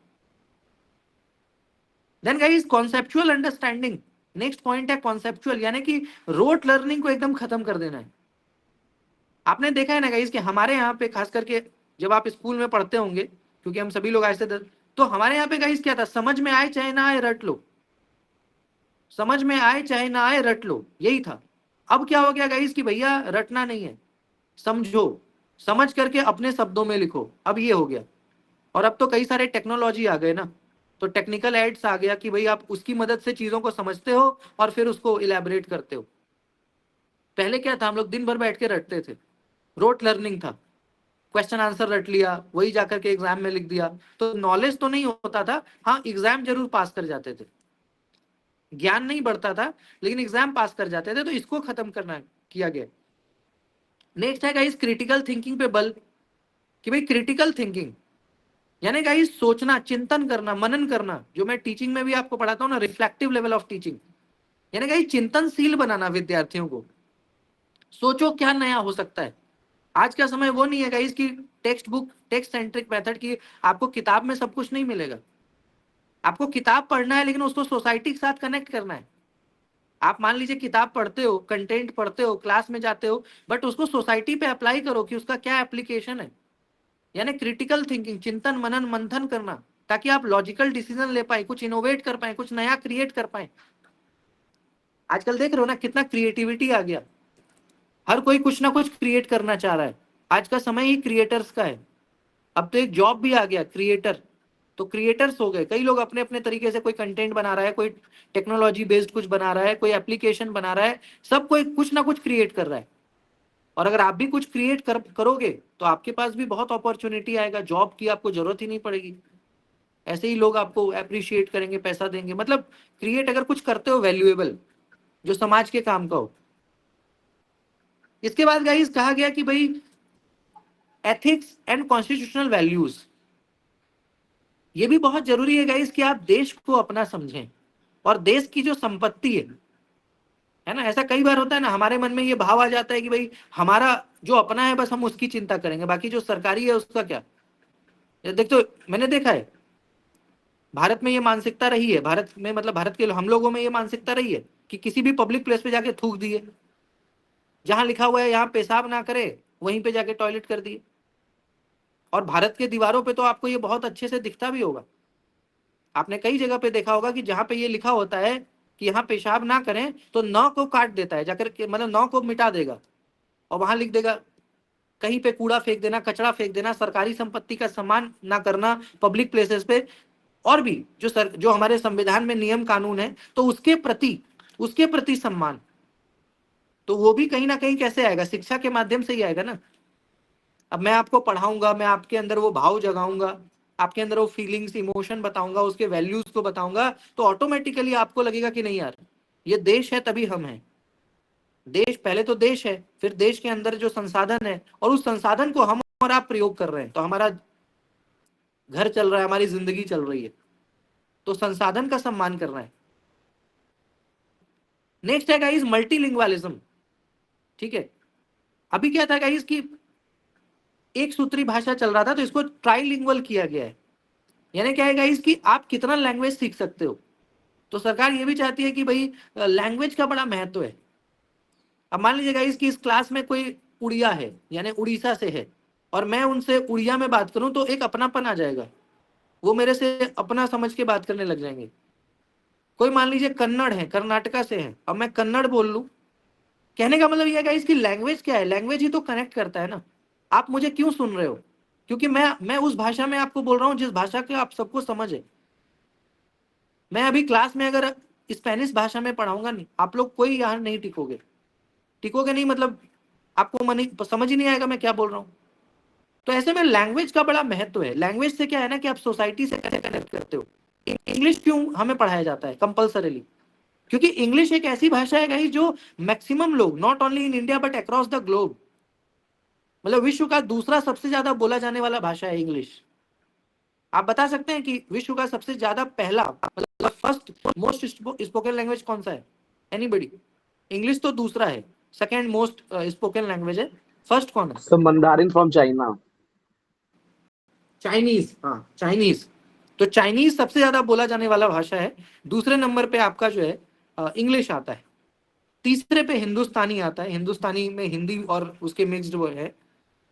Then guys conceptual understanding, next point है कॉन्सेप्चुअल, यानी कि रोट लर्निंग को एकदम खत्म कर देना है। आपने देखा है ना गाइस कि हमारे यहाँ पे खास करके जब आप स्कूल में पढ़ते होंगे, क्योंकि हम सभी लोग ऐसे थे, तो हमारे यहाँ पे गाइस क्या था, समझ में आए चाहे ना आए रट लो, समझ में आए चाहे ना आए रट लो, यही था। अब क्या हो गया गाइस कि भैया रटना नहीं है, समझो, समझ करके अपने शब्दों में लिखो, अब ये हो गया। और अब तो कई सारे टेक्नोलॉजी आ गए ना, तो टेक्निकल एड्स आ गया कि भाई आप उसकी मदद से चीजों को समझते हो और फिर उसको इलेबोरेट करते हो। पहले क्या था, हम लोग दिन भर बैठ के रटते थे, रोट लर्निंग था, क्वेश्चन आंसर रट लिया, वही जाकर के एग्जाम में लिख दिया, तो नॉलेज तो नहीं होता था, हाँ एग्जाम जरूर पास कर जाते थे, ज्ञान नहीं बढ़ता था लेकिन एग्जाम पास कर जाते थे, तो इसको खत्म करना किया गया। नेक्स्ट है गाइस क्रिटिकल थिंकिंग पे बल, कि भाई क्रिटिकल थिंकिंग यानी गाइस सोचना, चिंतन करना, मनन करना, जो मैं टीचिंग में भी आपको पढ़ाता हूँ ना, रिफ्लेक्टिव लेवल ऑफ टीचिंग, यानी गाइस चिंतनशील बनाना विद्यार्थियों को। सोचो क्या नया हो सकता है। आज का समय वो नहीं है गाइस कि text book, text centric method की, आपको किताब में सब कुछ नहीं मिलेगा। आपको किताब पढ़ना है लेकिन उसको सोसाइटी के साथ कनेक्ट करना है। आप मान लीजिए किताब पढ़ते हो, कंटेंट पढ़ते हो, क्लास में जाते हो, बट उसको सोसाइटी पे अप्लाई करो कि उसका क्या एप्लीकेशन है। यानी क्रिटिकल थिंकिंग, चिंतन मनन मंथन करना, ताकि आप लॉजिकल डिसीजन ले पाए, कुछ इनोवेट कर पाए, कुछ नया क्रिएट कर पाए। आजकल देख रहे हो ना कितना क्रिएटिविटी आ गया, हर कोई कुछ ना कुछ क्रिएट करना चाह रहा है। आज का समय ही क्रिएटर्स का है। अब तो एक जॉब भी आ गया क्रिएटर, तो क्रिएटर्स हो गए कई लोग, अपने अपने तरीके से, कोई कंटेंट बना रहा है, कोई टेक्नोलॉजी बेस्ड कुछ बना रहा है, कोई एप्लीकेशन बना रहा है, सब कोई कुछ ना कुछ क्रिएट कर रहा है। और अगर आप भी कुछ क्रिएट करोगे तो आपके पास भी बहुत अपॉर्चुनिटी आएगा, जॉब की आपको जरूरत ही नहीं पड़ेगी। ऐसे ही लोग आपको अप्रिशिएट करेंगे, पैसा देंगे, मतलब क्रिएट अगर कुछ करते हो वैल्यूएबल, जो समाज के काम का हो। इसके बाद गाइस कहा गया कि भाई एथिक्स एंड कॉन्स्टिट्यूशनल वैल्यूज, ये भी बहुत जरूरी है गाइस कि आप देश को अपना समझें और देश की जो संपत्ति है ना। ऐसा कई बार होता है ना, हमारे मन में ये भाव आ जाता है कि भाई हमारा जो अपना है बस हम उसकी चिंता करेंगे, बाकी जो सरकारी है उसका क्या। ये देख, तो मैंने देखा है भारत में ये मानसिकता रही है, भारत में मतलब भारत के हम लोगों में ये मानसिकता रही है कि किसी भी पब्लिक प्लेस पे जाके थूक दिए, जहां लिखा हुआ है यहाँ पेशाब ना करे वहीं पे जाके टॉयलेट कर दिए। और भारत के दीवारों पे तो आपको ये बहुत अच्छे से दिखता भी होगा, आपने कई जगह पे देखा होगा कि जहां पे ये लिखा होता है कि यहाँ पेशाब ना करें, तो नौ को काट देता है जाकर के, मतलब नौ को मिटा देगा और वहां लिख देगा कहीं पे कूड़ा फेंक देना, कचरा फेंक देना, सरकारी संपत्ति का सम्मान ना करना पब्लिक प्लेसेस पे, और भी जो हमारे संविधान में नियम कानून है, तो उसके प्रति सम्मान। तो वो भी कहीं ना कहीं कैसे आएगा, शिक्षा के माध्यम से ही आएगा ना। अब मैं आपको पढ़ाऊंगा, मैं आपके अंदर वो भाव जगाऊंगा, आपके अंदर वो फीलिंग्स, इमोशन बताऊंगा, उसके वैल्यूज को बताऊंगा, तो ऑटोमेटिकली आपको लगेगा कि नहीं यार, ये देश है तभी हम हैं। देश पहले तो देश है, फिर देश के अंदर जो संसाधन है, और उस संसाधन को हम और आप प्रयोग कर रहे हैं, तो हमारा घर चल रहा है, हमारी जिंदगी चल रही है, तो संसाधन का सम्मान करना है। नेक्स्ट है गाइस मल्टीलिंगुअलिज्म। ठीक है। अभी क्या था गाइस कि एक सूत्री भाषा चल रहा था, तो इसको ट्राइलिंगुअल किया गया है। यानी क्या है गाइस कि आप कितना लैंग्वेज सीख सकते हो। तो सरकार ये भी चाहती है कि भाई लैंग्वेज का बड़ा महत्व है। अब मान लीजिएगा इसकी इस क्लास में कोई उड़िया है, यानी उड़ीसा से है, और मैं उनसे उड़िया में बात करूं तो एक अपनापन आ जाएगा, वो मेरे से अपना समझ के बात करने लग जाएंगे। कोई मान लीजिए कन्नड़ है, कर्नाटका से है, अब मैं कन्नड़ बोल लूं, कहने का मतलब यह है इसकी लैंग्वेज क्या है, लैंग्वेज ही तो कनेक्ट करता है ना। आप मुझे क्यों सुन रहे हो, क्योंकि मैं उस भाषा में आपको बोल रहा हूं जिस भाषा के आप सबको समझ है। मैं अभी क्लास में अगर स्पेनिश भाषा में पढ़ाऊंगा नहीं, आप लोग कोई यहाँ नहीं टिकोगे, टिकोगे नहीं मतलब आपको मन समझ ही नहीं आएगा मैं क्या बोल रहा हूँ। तो ऐसे में लैंग्वेज का बड़ा महत्व है। लैंग्वेज से क्या है ना कि आप सोसाइटी से कैसे कनेक्ट करते हो। इंग्लिश क्यों हमें पढ़ाया जाता है कंपल्सरीली, क्योंकि इंग्लिश एक ऐसी भाषा है गाइस जो मैक्सिमम लोग, not only in India but across the globe, मतलब विश्व का दूसरा सबसे ज्यादा बोला जाने वाला भाषा है इंग्लिश। आप बता सकते हैं कि विश्व का सबसे ज्यादा पहला मतलब फर्स्ट मोस्ट स्पोकन लैंग्वेज कौन सा है, एनीबडी? इंग्लिश तो दूसरा है, सेकेंड मोस्ट स्पोकन लैंग्वेज है, फर्स्ट कौन है? So Mandarin from China. Chinese, हाँ चाइनीज। तो चाइनीज सबसे ज्यादा बोला जाने वाला भाषा है। दूसरे नंबर पे आपका जो है इंग्लिश आता है। तीसरे पे हिंदुस्तानी आता है, हिंदुस्तानी में हिंदी और उसके मिक्स्ड वो है,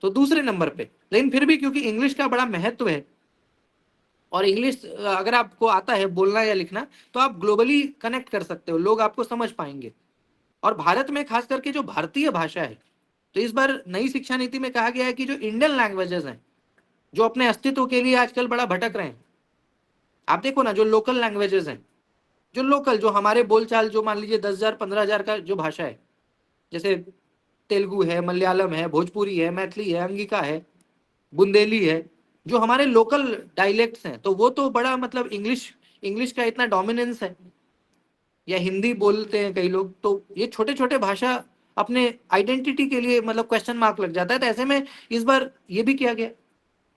तो दूसरे नंबर पे। लेकिन फिर भी क्योंकि इंग्लिश का बड़ा महत्व है और इंग्लिश अगर आपको आता है बोलना या लिखना तो आप ग्लोबली कनेक्ट कर सकते हो, लोग आपको समझ पाएंगे। और भारत में खास करके जो भारतीय भाषा है, तो इस बार नई शिक्षा नीति में कहा गया है कि जो इंडियन लैंग्वेजेस हैं जो अपने अस्तित्व के लिए आजकल बड़ा भटक रहे हैं, आप देखो ना जो लोकल लैंग्वेजेस हैं, जो लोकल जो हमारे बोलचाल, जो मान लीजिए 10,000 15,000 का जो भाषा है, जैसे तेलुगु है, मलयालम है, भोजपुरी है, मैथिली है, अंगिका है, बुंदेली है, जो हमारे लोकल डायलेक्ट्स हैं, तो वो तो बड़ा मतलब इंग्लिश इंग्लिश का इतना डोमिनेंस है। या हिंदी बोलते हैं कई लोग, तो ये छोटे छोटे भाषा अपने आइडेंटिटी के लिए मतलब क्वेश्चन मार्क लग जाता है। तो ऐसे में इस बार ये भी किया गया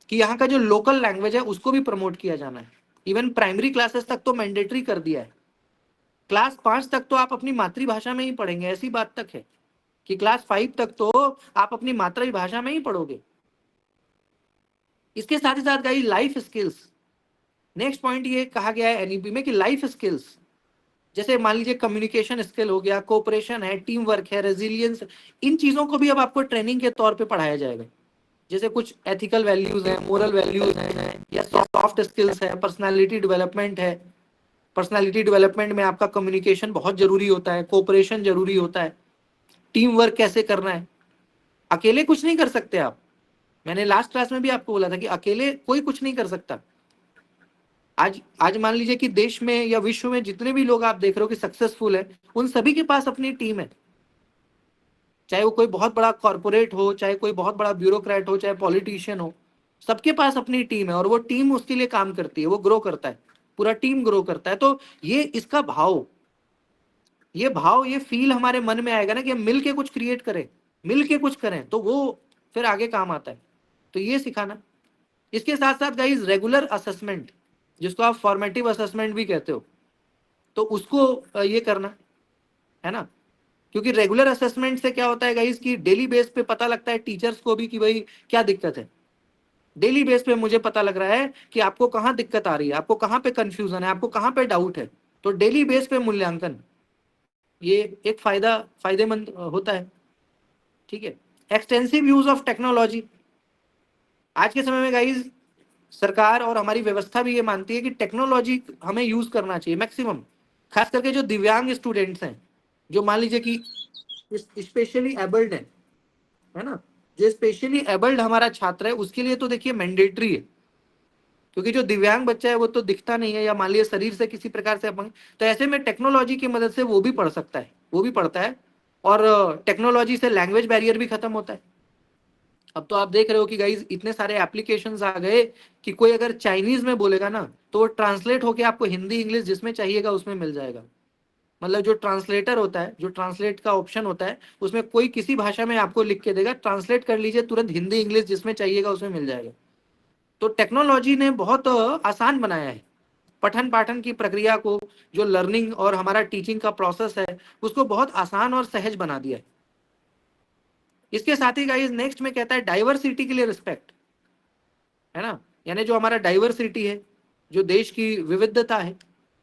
कि यहाँ का जो लोकल लैंग्वेज है उसको भी प्रमोट किया जाना है। इवन प्राइमरी क्लासेस तक तो मैंडेटरी कर दिया है, क्लास 5 तक तो आप अपनी मातृभाषा में ही पढ़ेंगे, ऐसी बात तक है कि क्लास 5 तक तो आप अपनी मातृभाषा में ही पढ़ोगे। इसके साथ ही साथ guys life skills, next point ये कहा गया है एनईपी में कि लाइफ स्किल्स, जैसे मान लीजिए कम्युनिकेशन स्किल हो गया, कोऑपरेशन है, टीम वर्क है, रेजिलियंस, इन चीजों को भी अब आपको ट्रेनिंग के तौर पे पढ़ाया जाएगा। जैसे कुछ एथिकल वैल्यूज है, मोरल वैल्यूज है, या सॉफ्ट स्किल्स है, पर्सनालिटी डेवलपमेंट है। पर्सनालिटी डेवलपमेंट में आपका कम्युनिकेशन बहुत जरूरी होता है, कोऑपरेशन जरूरी होता है, टीम वर्क कैसे करना है। अकेले कुछ नहीं कर सकते आप, मैंने लास्ट क्लास में भी आपको बोला था कि अकेले कोई कुछ नहीं कर सकता। आज आज मान लीजिए कि देश में या विश्व में जितने भी लोग आप देख रहे हो कि सक्सेसफुल है, उन सभी के पास अपनी टीम है। चाहे वो कोई बहुत बड़ा कॉर्पोरेट हो, चाहे कोई बहुत बड़ा ब्यूरोक्रेट हो, चाहे पॉलिटिशियन हो, सबके पास अपनी टीम है और वो टीम उसके लिए काम करती है, वो ग्रो करता है, पूरा टीम ग्रो करता है। तो ये इसका भाव, ये फील हमारे मन में आएगा ना कि हम मिल के कुछ क्रिएट करें, मिल के कुछ करें, तो वो फिर आगे काम आता है। तो ये सिखाना। इसके साथ साथ गाइस रेगुलर असेसमेंट, जिसको आप फॉर्मेटिव असेसमेंट भी कहते हो, तो उसको ये करना है ना। क्योंकि रेगुलर असेसमेंट से क्या होता है गाइस कि डेली बेस पे पता लगता है टीचर्स को भी कि भाई क्या दिक्कत है। डेली बेस पे मुझे पता लग रहा है कि आपको कहाँ दिक्कत आ रही है, आपको कहाँ पे कंफ्यूजन है, आपको कहाँ पे डाउट है। तो डेली बेस पे मूल्यांकन, ये एक फायदेमंद होता है। ठीक है। एक्सटेंसिव यूज ऑफ टेक्नोलॉजी, आज के समय में गाइस सरकार और हमारी व्यवस्था भी ये मानती है कि टेक्नोलॉजी हमें यूज करना चाहिए मैक्सिमम, खास करके जो दिव्यांग स्टूडेंट्स हैं, जो मान लीजिए कि स्पेशली एबल्ड है ना, जो स्पेशली एबल्ड हमारा छात्र है उसके लिए तो देखिए मैंडेटरी है, क्योंकि जो दिव्यांग बच्चा है वो तो दिखता नहीं है या मान लीजिए शरीर से किसी प्रकार से अपंग, तो ऐसे में टेक्नोलॉजी की मदद से वो भी पढ़ सकता है, वो भी पढ़ता है। और टेक्नोलॉजी से लैंग्वेज बैरियर भी खत्म होता है। अब तो आप देख रहे हो कि गाइज इतने सारे एप्लीकेशंस आ गए कि कोई अगर चाइनीज में बोलेगा ना तो वो ट्रांसलेट होके आपको हिंदी इंग्लिश जिसमें चाहिएगा उसमें मिल जाएगा। मतलब जो ट्रांसलेटर होता है, जो ट्रांसलेट का ऑप्शन होता है, उसमें कोई किसी भाषा में आपको लिख के देगा, ट्रांसलेट कर लीजिए, तुरंत हिंदी इंग्लिश जिसमें चाहिएगा उसमें मिल जाएगा। तो टेक्नोलॉजी ने बहुत आसान बनाया है पठन पाठन की प्रक्रिया को, जो लर्निंग और हमारा टीचिंग का प्रोसेस है उसको बहुत आसान और सहज बना दिया है। इसके साथ ही गाइस नेक्स्ट में कहता है डाइवर्सिटी के लिए रिस्पेक्ट, है ना, यानी जो हमारा डाइवर्सिटी है, जो देश की विविधता है,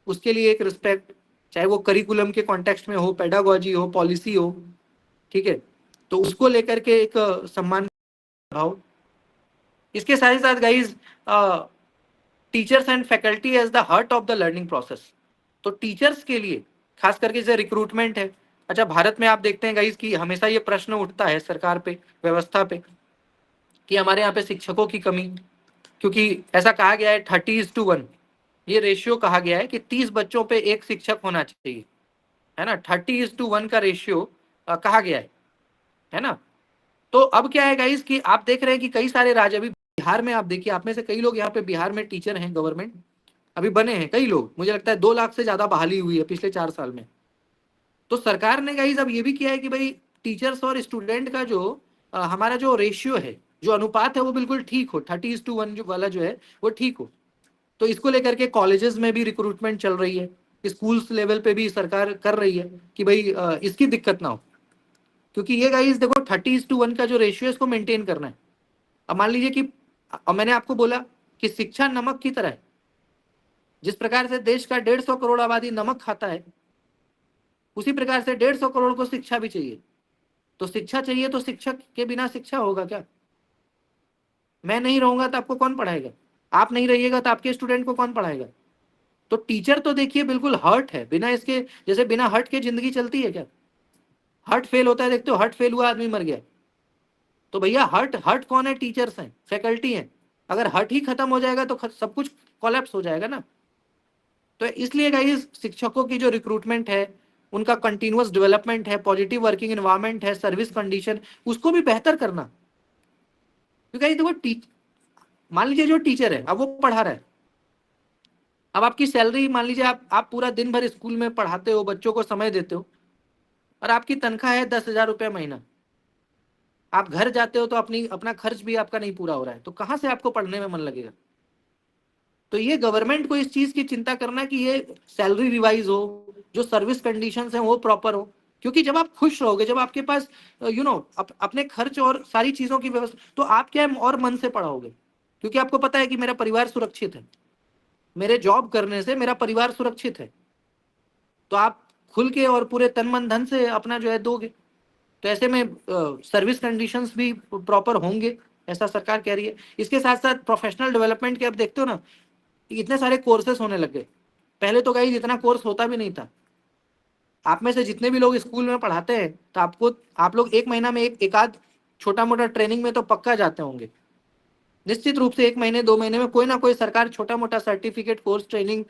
उसके लिए एक रिस्पेक्ट, चाहे वो करिकुलम के कॉन्टेक्स्ट में हो, पेडागोजी हो, पॉलिसी हो, ठीक है, तो उसको लेकर के एक सम्मान भाव। इसके साथ ही साथ guys, teachers and faculty as the heart of the learning process. तो टीचर्स के लिए खास करके जैसे रिक्रूटमेंट है, अच्छा भारत में आप देखते हैं गाइज कि हमेशा ये प्रश्न उठता है सरकार पे, व्यवस्था पे, कि हमारे यहाँ पे शिक्षकों की कमी, क्योंकि ऐसा कहा गया है 30:1 ये रेशियो कहा गया है कि 30 बच्चों पे एक शिक्षक होना चाहिए, है ना, 30:1 का रेशियो कहा गया है ना। तो अब क्या है गाइस कि आप देख रहे हैं कि कई सारे राज्य, अभी बिहार में आप देखिए, आप में से कई लोग यहाँ पे बिहार में टीचर हैं, गवर्नमेंट अभी बने हैं कई लोग, मुझे लगता है 2 लाख से ज्यादा बहाली हुई है पिछले 4 साल में। तो सरकार ने गाइस अब ये भी किया है कि भाई टीचर्स और स्टूडेंट का जो हमारा जो रेशियो है, जो अनुपात है, वो बिल्कुल ठीक हो, 30:1 जो वाला जो है वो ठीक हो। तो इसको लेकर के कॉलेजेस में भी रिक्रूटमेंट चल रही है, स्कूल्स लेवल पे भी सरकार कर रही है कि भाई इसकी दिक्कत ना हो, क्योंकि ये गाइस देखो 30:1 का जो रेशियो है इसको मेंटेन करना है। अब मान लीजिए कि अब मैंने आपको बोला कि शिक्षा नमक की तरह है, जिस प्रकार से देश का 150 करोड़ आबादी नमक खाता है, उसी प्रकार से 150 करोड़ को शिक्षा भी चाहिए। तो शिक्षा चाहिए तो शिक्षक के बिना शिक्षा होगा क्या? मैं नहीं रहूंगा तो आपको कौन पढ़ाएगा? आप नहीं रहिएगा तो आपके स्टूडेंट को कौन पढ़ाएगा? तो टीचर तो देखिए बिल्कुल हर्ट है, बिना इसके, जैसे बिना हर्ट के जिंदगी चलती है क्या? हर्ट फेल होता है, देखते हो, हर्ट फेल हुआ आदमी मर गया। तो भैया हर्ट हर्ट कौन है? टीचर्स हैं, फैकल्टी हैं। अगर हर्ट ही खत्म हो जाएगा तो सब कुछ कोलैप्स हो जाएगा ना। तो इसलिए गाइस शिक्षकों की जो रिक्रूटमेंट है, उनका कंटिन्यूअस डेवलपमेंट है, पॉजिटिव वर्किंग एनवायरनमेंट है, सर्विस कंडीशन, उसको भी बेहतर करना। क्योंकि देखो मान लीजिए जो टीचर है अब वो पढ़ा रहा है, अब आपकी सैलरी, मान लीजिए आप पूरा दिन भर स्कूल में पढ़ाते हो, बच्चों को समय देते हो, और आपकी तनख्वाह है 10,000 रुपये महीना। आप घर जाते हो तो अपना खर्च भी आपका नहीं पूरा हो रहा है, तो कहाँ से आपको पढ़ने में मन लगेगा? तो ये गवर्नमेंट को इस चीज की चिंता करना कि ये सैलरी रिवाइज हो, जो सर्विस कंडीशंस हैं वो प्रॉपर हो। क्योंकि जब आप खुश रहोगे, जब आपके पास अपने खर्च और सारी चीजों की व्यवस्था, तो आप क्या है और मन से पढ़ाओगे, क्योंकि आपको पता है कि मेरा परिवार सुरक्षित है, मेरे जॉब करने से मेरा परिवार सुरक्षित है। तो आप खुल के और पूरे तन मन धन से अपना जो है दोगे, तो ऐसे में सर्विस कंडीशंस भी प्रॉपर होंगे, ऐसा सरकार कह रही है। इसके साथ साथ प्रोफेशनल डेवलपमेंट के अब देखते हो ना, इतने सारे कोर्सेस होने लग गए। पहले तो गाइस इतना कोर्स होता भी नहीं था। आप में से जितने भी लोग स्कूल में पढ़ाते हैं, तो आप लोग 1 महीना में एक आध छोटा मोटा ट्रेनिंग में तो पक्का जाते होंगे। निश्चित रूप से 1 महीने 2 महीने में कोई ना कोई सरकार छोटा मोटा सर्टिफिकेट कोर्स ट्रेनिंग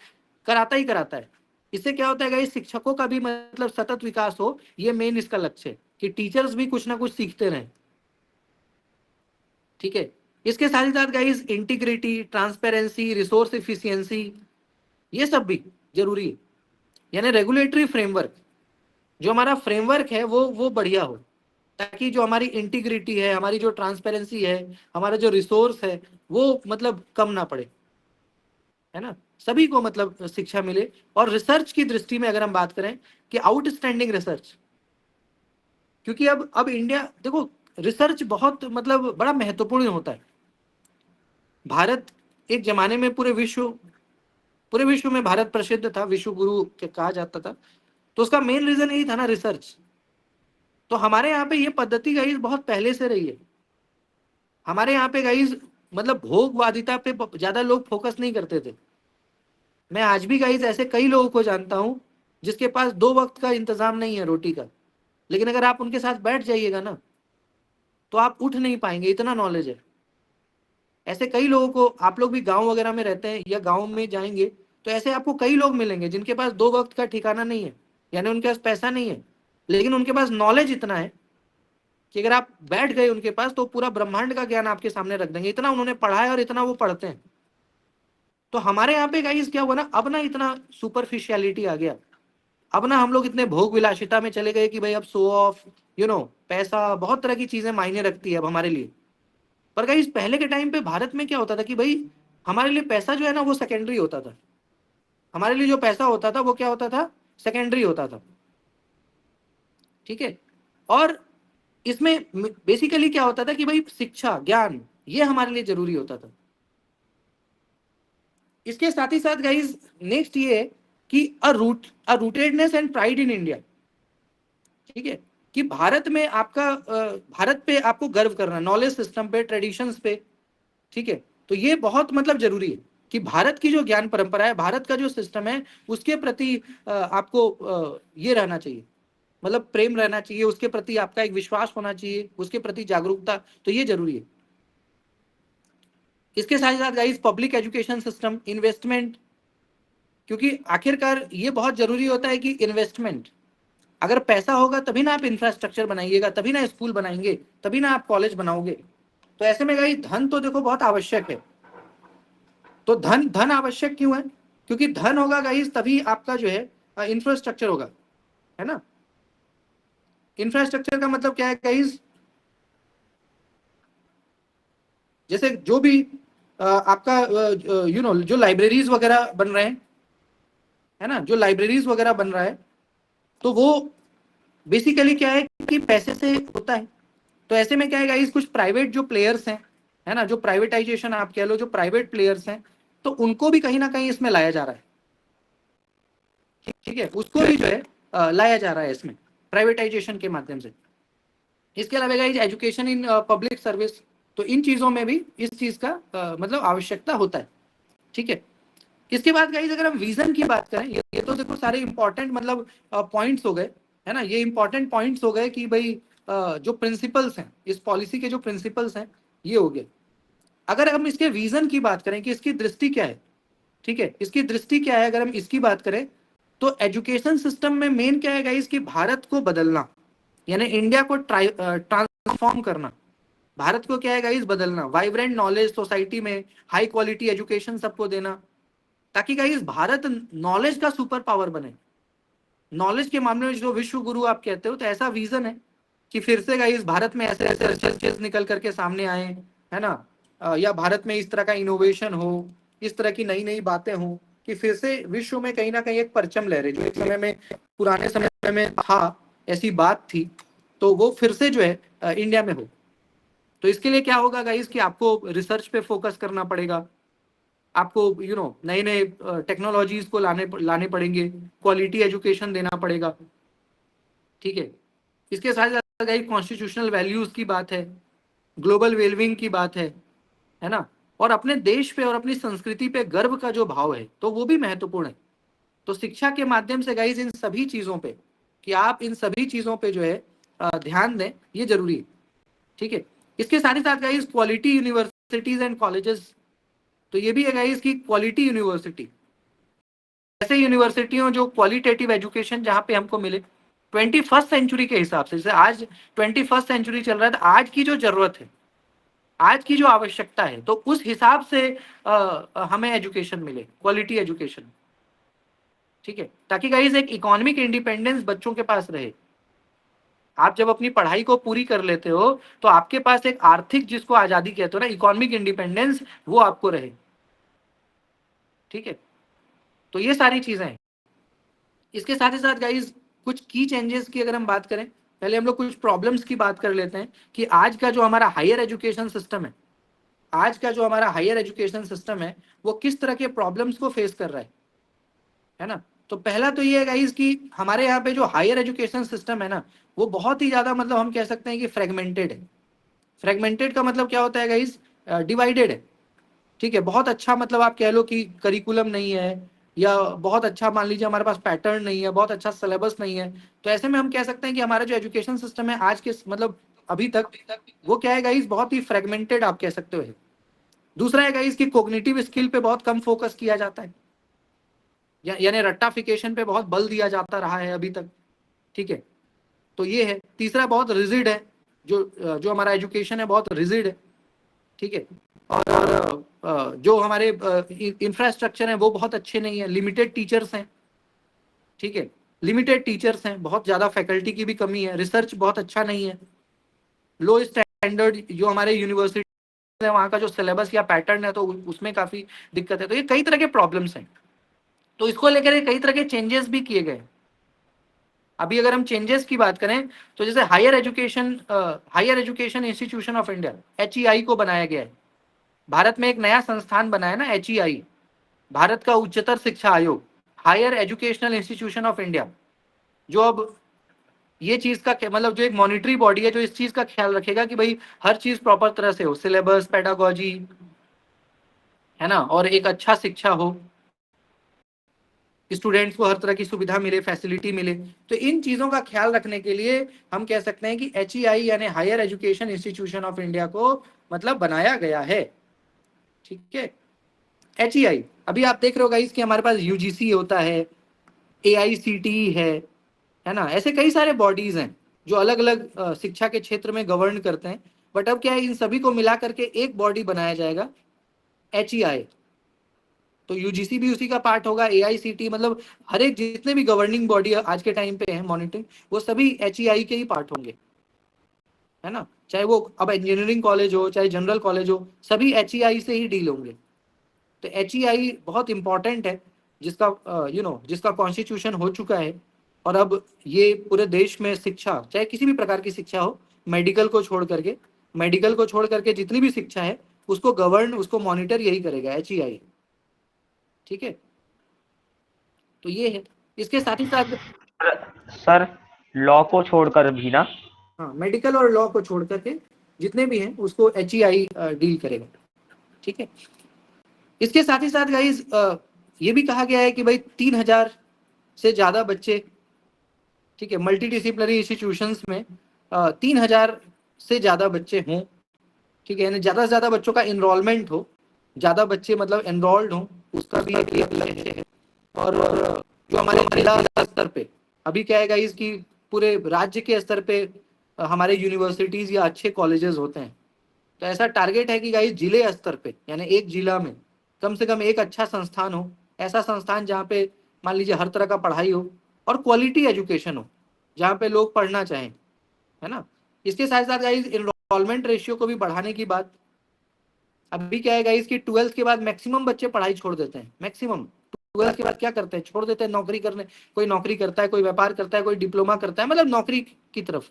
कराता ही कराता है। इससे क्या होता है गाइस, शिक्षकों का भी मतलब सतत विकास हो, ये मेन इसका लक्ष्य है कि टीचर्स भी कुछ ना कुछ सीखते रहें। ठीक है, इसके साथ ही साथ guys integrity, transparency, resource efficiency, ये सब भी जरूरी है। यानी रेगुलेटरी फ्रेमवर्क, जो हमारा फ्रेमवर्क है वो बढ़िया हो, ताकि जो हमारी इंटीग्रिटी है, हमारी जो ट्रांसपेरेंसी है, हमारा जो रिसोर्स है, वो मतलब कम ना पड़े, है ना, सभी को मतलब शिक्षा मिले। और रिसर्च की दृष्टि में अगर हम बात करें कि आउटस्टैंडिंग रिसर्च, क्योंकि अब इंडिया देखो, रिसर्च बहुत मतलब बड़ा महत्वपूर्ण होता है। भारत एक जमाने में पूरे विश्व में भारत प्रसिद्ध था, विश्व गुरु के कहा जाता था। तो उसका मेन रीजन यही था ना, रिसर्च। तो हमारे यहाँ पे ये पद्धति गाइस बहुत पहले से रही है। हमारे यहाँ पे गाइस मतलब भोगवादिता पे ज्यादा लोग फोकस नहीं करते थे। मैं आज भी गाइस ऐसे कई लोगों को जानता हूँ जिसके पास 2 वक्त का इंतजाम नहीं है रोटी का, लेकिन अगर आप उनके साथ बैठ जाइएगा ना, तो आप उठ नहीं पाएंगे, इतना नॉलेज है। ऐसे कई लोगों को, आप लोग भी गांव वगैरह में रहते हैं या गांव में जाएंगे, तो ऐसे आपको कई लोग मिलेंगे जिनके पास 2 वक्त का ठिकाना नहीं है, यानी उनके पास पैसा नहीं है, लेकिन उनके पास नॉलेज इतना है कि अगर आप बैठ गए उनके पास तो पूरा ब्रह्मांड का ज्ञान आपके सामने रख देंगे, इतना उन्होंने पढ़ा है और इतना वो पढ़ते हैं। तो हमारे यहाँ पे गाइस क्या हुआ ना, अब ना इतना सुपरफिशियलिटी आ गया। अब ना हम लोग इतने भोग विलासिता में चले गए कि भाई अब शो ऑफ, पैसा, बहुत तरह की चीजें मायने रखती है अब हमारे लिए। पर गाइस पहले के टाइम पे भारत में क्या होता था कि भाई हमारे लिए पैसा जो है ना वो सेकेंडरी होता था। हमारे लिए जो पैसा होता था वो क्या होता था? सेकेंडरी होता था। ठीक है, और इसमें बेसिकली क्या होता था कि भाई शिक्षा, ज्ञान, ये हमारे लिए जरूरी होता था। इसके साथ ही साथ गाइस नेक्स्ट ये है कि a rootedness and pride in India. ठीक है, कि भारत में आपका भारत पे आपको गर्व करना, नॉलेज सिस्टम पे, ट्रेडिशंस पे, ठीक है। तो ये बहुत मतलब जरूरी है कि भारत की जो ज्ञान परंपरा है, भारत का जो सिस्टम है, उसके प्रति आपको ये रहना चाहिए, मतलब प्रेम रहना चाहिए, उसके प्रति आपका एक विश्वास होना चाहिए, उसके प्रति जागरूकता, तो ये जरूरी है। इसके साथ साथ guys public education system, investment, क्योंकि आखिरकार ये बहुत जरूरी होता है कि इन्वेस्टमेंट, अगर पैसा होगा तभी ना आप इंफ्रास्ट्रक्चर बनाइएगा, तभी ना स्कूल बनाएंगे, तभी ना आप कॉलेज बनाओगे। तो ऐसे में गाइस धन तो देखो बहुत आवश्यक है। तो धन धन आवश्यक क्यों है? क्योंकि धन होगा गाइस तभी आपका जो है इंफ्रास्ट्रक्चर होगा, है ना। इंफ्रास्ट्रक्चर का मतलब क्या है गाइस? जैसे जो भी आपका जो लाइब्रेरीज वगैरह बन रहे हैं, है ना, जो लाइब्रेरीज वगैरह बन रहा है, तो वो बेसिकली क्या है कि पैसे से होता है। तो ऐसे में क्या है गाइस, कुछ प्राइवेट जो प्लेयर्स हैं, है ना, जो प्राइवेटाइजेशन आप कह लो, जो प्राइवेट प्लेयर्स हैं, तो उनको भी कहीं ना कहीं इसमें लाया जा रहा है, ठीक है, उसको भी जो है लाया जा रहा है इसमें प्राइवेटाइजेशन के माध्यम से। इसके अलावा guys education in public service, तो इन चीजों में भी इस चीज का मतलब आवश्यकता होता है, ठीक है। इसके बाद गाइस अगर हम विजन की बात करें, ये तो देखो सारे इंपॉर्टेंट मतलब पॉइंट्स हो गए, है ना, ये इंपॉर्टेंट पॉइंट्स हो गए कि भाई जो प्रिंसिपल्स हैं, इस पॉलिसी के जो प्रिंसिपल्स हैं, ये हो गए। अगर हम इसके विजन की बात करें कि इसकी दृष्टि क्या है, ठीक है, इसकी दृष्टि क्या है, अगर हम इसकी बात करें तो एजुकेशन सिस्टम में मेन क्या है गाइस कि भारत को बदलना, यानी इंडिया को ट्रांसफॉर्म करना। भारत को क्या है गाइस बदलना, वाइब्रेंट नॉलेज सोसाइटी में हाई क्वालिटी एजुकेशन सबको देना, ताकि गाइस भारत नॉलेज का सुपर पावर बने। नॉलेज के मामले में जो विश्व गुरु आप कहते हो, तो ऐसा विजन है कि फिर से गाइस भारत में ऐसे ऐसे रिसर्चेस निकल करके सामने आए, है ना, या भारत में इस तरह का इनोवेशन हो, इस तरह की नई नई बातें हो कि फिर से विश्व में कहीं ना कहीं एक परचम लहरे, जो एक समय में पुराने समय में था, ऐसी बात थी, तो वो फिर से जो है इंडिया में हो। तो इसके लिए क्या होगा गाइस कि आपको रिसर्च पे फोकस करना पड़ेगा, आपको नए नए टेक्नोलॉजीज को लाने पड़ेंगे, क्वालिटी एजुकेशन देना पड़ेगा, ठीक है। इसके साथ साथ गाइस कॉन्स्टिट्यूशनल वैल्यूज की बात है, ग्लोबल वेलबिंग की बात है ना, और अपने देश पे और अपनी संस्कृति पे गर्व का जो भाव है, तो वो भी महत्वपूर्ण है। तो शिक्षा के माध्यम से गाइस इन सभी चीजों पे, कि आप इन सभी चीजों पे जो है ध्यान दें, ये जरूरी है, ठीक है। इसके साथ ही साथ guys quality universities and colleges, तो ये भी है गाइस की क्वालिटी यूनिवर्सिटी, ऐसे यूनिवर्सिटियों जो क्वालिटेटिव एजुकेशन जहां पे हमको मिले 21st सेंचुरी के हिसाब से। जैसे आज 21st सेंचुरी चल रहा है, तो आज की जो जरूरत है, आज की जो आवश्यकता है, तो उस हिसाब से हमें एजुकेशन मिले, क्वालिटी एजुकेशन, ठीक है, ताकि गाइस एक इकोनॉमिक इंडिपेंडेंस बच्चों के पास रहे। आप जब अपनी पढ़ाई को पूरी कर लेते हो, तो आपके पास एक आर्थिक, जिसको आजादी कहते हो ना, इकोनॉमिक इंडिपेंडेंस, वो आपको रहे, ठीक है। तो ये सारी चीजें हैं। इसके साथ ही साथ गाइस कुछ की चेंजेस की अगर हम बात करें, पहले हम लोग कुछ प्रॉब्लम्स की बात कर लेते हैं कि आज का जो हमारा हायर एजुकेशन सिस्टम है, आज का जो हमारा हायर एजुकेशन सिस्टम है, वो किस तरह के प्रॉब्लम्स को फेस कर रहा है ना। तो पहला तो ये है गाइस कि हमारे यहाँ पे जो हायर एजुकेशन सिस्टम है ना, वो बहुत ही ज्यादा मतलब हम कह सकते हैं कि फ्रेगमेंटेड है। फ्रेगमेंटेड का मतलब क्या होता है गाइस? डिवाइडेड है, ठीक है। बहुत अच्छा मतलब आप कह लो कि करिकुलम नहीं है, या बहुत अच्छा मान लीजिए हमारे पास पैटर्न नहीं है, बहुत अच्छा सिलेबस नहीं है। तो ऐसे में हम कह सकते हैं कि हमारा जो एजुकेशन सिस्टम है आज के मतलब अभी तक, वो क्या है गाइस, बहुत ही फ्रेगमेंटेड आप कह सकते हो है। दूसरा है गाइस कि कोग्निटिव स्किल पे बहुत कम फोकस किया जाता है, यानी रट्टाफिकेशन पे बहुत बल दिया जाता रहा है अभी तक, ठीक है। तो ये है। तीसरा बहुत रिजिड है, जो हमारा एजुकेशन है बहुत रिजिड है, ठीक है। और जो हमारे इंफ्रास्ट्रक्चर है वो बहुत अच्छे नहीं है, लिमिटेड टीचर्स हैं, ठीक है, लिमिटेड टीचर्स हैं, बहुत ज्यादा फैकल्टी की भी कमी है, रिसर्च बहुत अच्छा नहीं है, लो स्टैंडर्ड जो हमारे यूनिवर्सिटी है, वहाँ का जो सिलेबस या पैटर्न है, तो उसमें काफी दिक्कत है। तो ये कई तरह के प्रॉब्लम्स हैं, तो इसको लेकर कई तरह के चेंजेस भी किए गए। अभी अगर हम चेंजेस की बात करें, तो जैसे higher education institution of India, HEI को बनाया गया है। भारत में एक नया संस्थान बना है ना, HEI, भारत का उच्चतर शिक्षा आयोग, higher educational institution of India, जो अब ये चीज का मतलब जो एक मॉनिटरी बॉडी है जो इस चीज का ख्याल रखेगा कि भाई हर चीज प्रॉपर तरह से हो, सिलेबस, पेडागोजी, है ना, और एक अच्छा शिक्षा हो, स्टूडेंट्स को हर तरह की सुविधा मिले, फैसिलिटी मिले। तो इन चीजों का ख्याल रखने के लिए हम कह सकते हैं कि HEI यानी higher education institution of India को मतलब बनाया गया है। ठीक है, HEI, अभी आप देख रहे हो गाइस कि हमारे पास UGC होता है, AICTE है ना, ऐसे कई सारे बॉडीज हैं जो अलग अलग शिक्षा के क्षेत्र में गवर्न करते हैं। बट अब क्या है, इन सभी को मिला करके एक बॉडी बनाया जाएगा, HEI। तो UGC भी उसी का पार्ट होगा, AICTE, मतलब हर एक जितने भी गवर्निंग बॉडी आज के टाइम पे है मॉनिटरिंग, वो सभी HEI के ही पार्ट होंगे, है ना। चाहे वो अब इंजीनियरिंग कॉलेज हो, चाहे जनरल कॉलेज हो, सभी HEI से ही डील होंगे। तो HEI बहुत इंपॉर्टेंट है, जिसका जिसका कॉन्स्टिट्यूशन हो चुका है। और अब ये पूरे देश में शिक्षा, चाहे किसी भी प्रकार की शिक्षा हो, मेडिकल को छोड़ करके जितनी भी शिक्षा है उसको गवर्न, उसको मॉनिटर यही करेगा, HEI। ठीक है, तो ये है। इसके साथ ही साथ सर लॉ को छोड़कर भी ना? हाँ, मेडिकल और लॉ को छोड़ करके जितने भी हैं उसको HEI डील करेगा। ठीक है, इसके साथ ही साथ गाइस ये भी कहा गया है कि भाई 3000 से ज्यादा बच्चे, ठीक है, मल्टी डिसिप्लिनरी इंस्टीट्यूशंस में 3000 से ज्यादा बच्चे हों। ठीक है, यानी ज्यादा से ज्यादा बच्चों का इनरोलमेंट हो, ज्यादा बच्चे मतलब एनरोल्ड हों, उसका भी एक लक्ष्य है। और जो हमारे जिला स्तर पे अभी क्या है गाइस कि पूरे राज्य के स्तर पे हमारे यूनिवर्सिटीज या अच्छे कॉलेजेस होते हैं। तो ऐसा टारगेट है कि गाइस जिले स्तर पे, यानी एक जिला में कम से कम एक अच्छा संस्थान हो, ऐसा संस्थान जहाँ पे मान लीजिए हर तरह का पढ़ाई हो और क्वालिटी एजुकेशन हो, जहाँ पे लोग पढ़ना चाहें, है ना। इसके साथ साथ गाइस इनरोलमेंट रेशियो को भी बढ़ाने की बात। अभी क्या है गाइस कि 12th के बाद मैक्सिमम बच्चे पढ़ाई छोड़ देते हैं, मैक्सिमम 12th के बाद क्या करते हैं, छोड़ देते हैं नौकरी करने। कोई नौकरी करता है, कोई व्यापार करता है, कोई डिप्लोमा करता है, मतलब नौकरी की तरफ।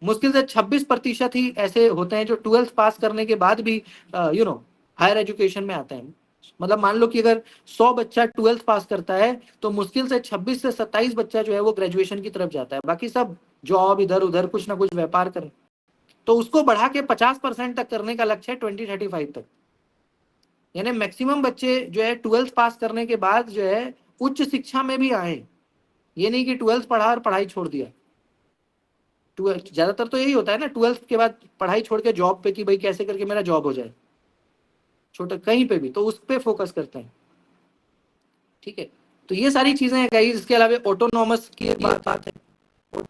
मुश्किल से 26% ही ऐसे होते हैं जो 12th पास करने के बाद भी हायर एजुकेशन में आते हैं। मतलब मान लो कि अगर 100 बच्चा 12th पास करता है तो मुश्किल से 26 से 27 बच्चा जो है वो ग्रेजुएशन की तरफ जाता है, बाकी सब जॉब इधर उधर कुछ ना कुछ व्यापार करें। तो उसको बढ़ा के 50% तक करने का लक्ष्य है 2035 तक। यानी मैक्सिमम बच्चे जो है 12th पास करने के बाद जो है उच्च शिक्षा में भी आए। ये नहीं कि 12th पढ़ा और पढ़ाई छोड़ दिया। 12th ज्यादातर तो यही होता है ना, 12th के बाद पढ़ाई छोड़ के जॉब पे, कि भाई कैसे करके मेरा जॉब हो जाए, छोटा कहीं पे भी, तो उस पे फोकस करते हैं। ठीक है, तो ये सारी चीजें हैं गाइस। इसके अलावा ऑटोनॉमस की बात है,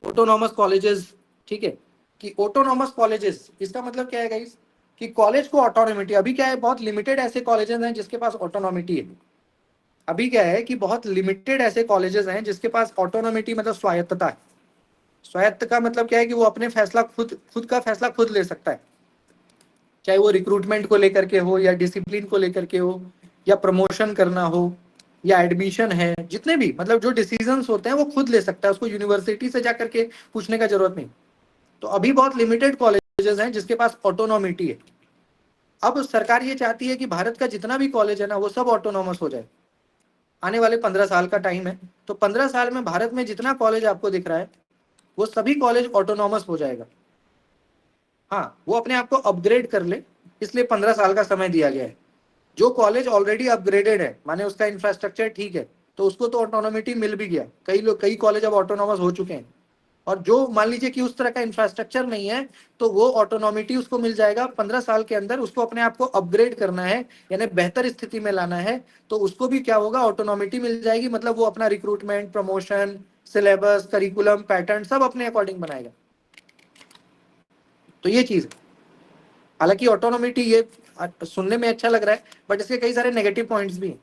ऑटोनॉमस कॉलेजेस। ठीक है, कि ऑटोनॉमस कॉलेजेस इसका मतलब क्या है गाइस कि कॉलेज को ऑटोनॉमिटी, अभी क्या है बहुत लिमिटेड ऐसे कॉलेजेस हैं जिसके पास ऑटोनॉमिटी है। अभी क्या है कि बहुत लिमिटेड ऐसे कॉलेजेस हैं जिसके पास ऑटोनॉमिटी मतलब स्वायत्तता है। स्वायत्त का मतलब क्या है कि वो अपने फैसला खुद खुद का फैसला खुद ले सकता है, चाहे वो रिक्रूटमेंट को लेकर के हो, या डिसिप्लिन को लेकर के हो, या प्रमोशन करना हो, या एडमिशन है, जितने भी मतलब जो डिसीजंस होते हैं वो खुद ले सकता है, उसको यूनिवर्सिटी से जाकर के पूछने का जरूरत नहीं। तो अभी बहुत लिमिटेड कॉलेजेस हैं जिसके पास ऑटोनॉमिटी है। अब सरकार ये चाहती है कि भारत का जितना भी कॉलेज है ना वो सब ऑटोनॉमस हो जाए। आने वाले 15 साल का टाइम है, तो 15 साल में भारत में जितना कॉलेज आपको दिख रहा है वो सभी कॉलेज ऑटोनॉमस हो जाएगा। हाँ, वो अपने आप को अपग्रेड कर ले, इसलिए 15 साल का समय दिया गया है। जो कॉलेज ऑलरेडी अपग्रेडेड है, माने उसका इंफ्रास्ट्रक्चर ठीक है, तो उसको तो ऑटोनॉमिटी मिल भी गया। कई कॉलेज अब ऑटोनॉमस हो चुके हैं। और जो मान लीजिए कि उस तरह का इंफ्रास्ट्रक्चर नहीं है, तो वो ऑटोनॉमिटी उसको मिल जाएगा 15 साल के अंदर। उसको अपने आप को अपग्रेड करना है, यानी बेहतर स्थिति में लाना है, तो उसको भी क्या होगा, ऑटोनॉमिटी मिल जाएगी। मतलब वो अपना recruitment, promotion, syllabus, curriculum, pattern सब अपने अकॉर्डिंग बनाएगा। तो ये चीज, हालांकि ऑटोनॉमिटी ये सुनने में अच्छा लग रहा है, बट इसके कई सारे नेगेटिव पॉइंट्स भी हैं।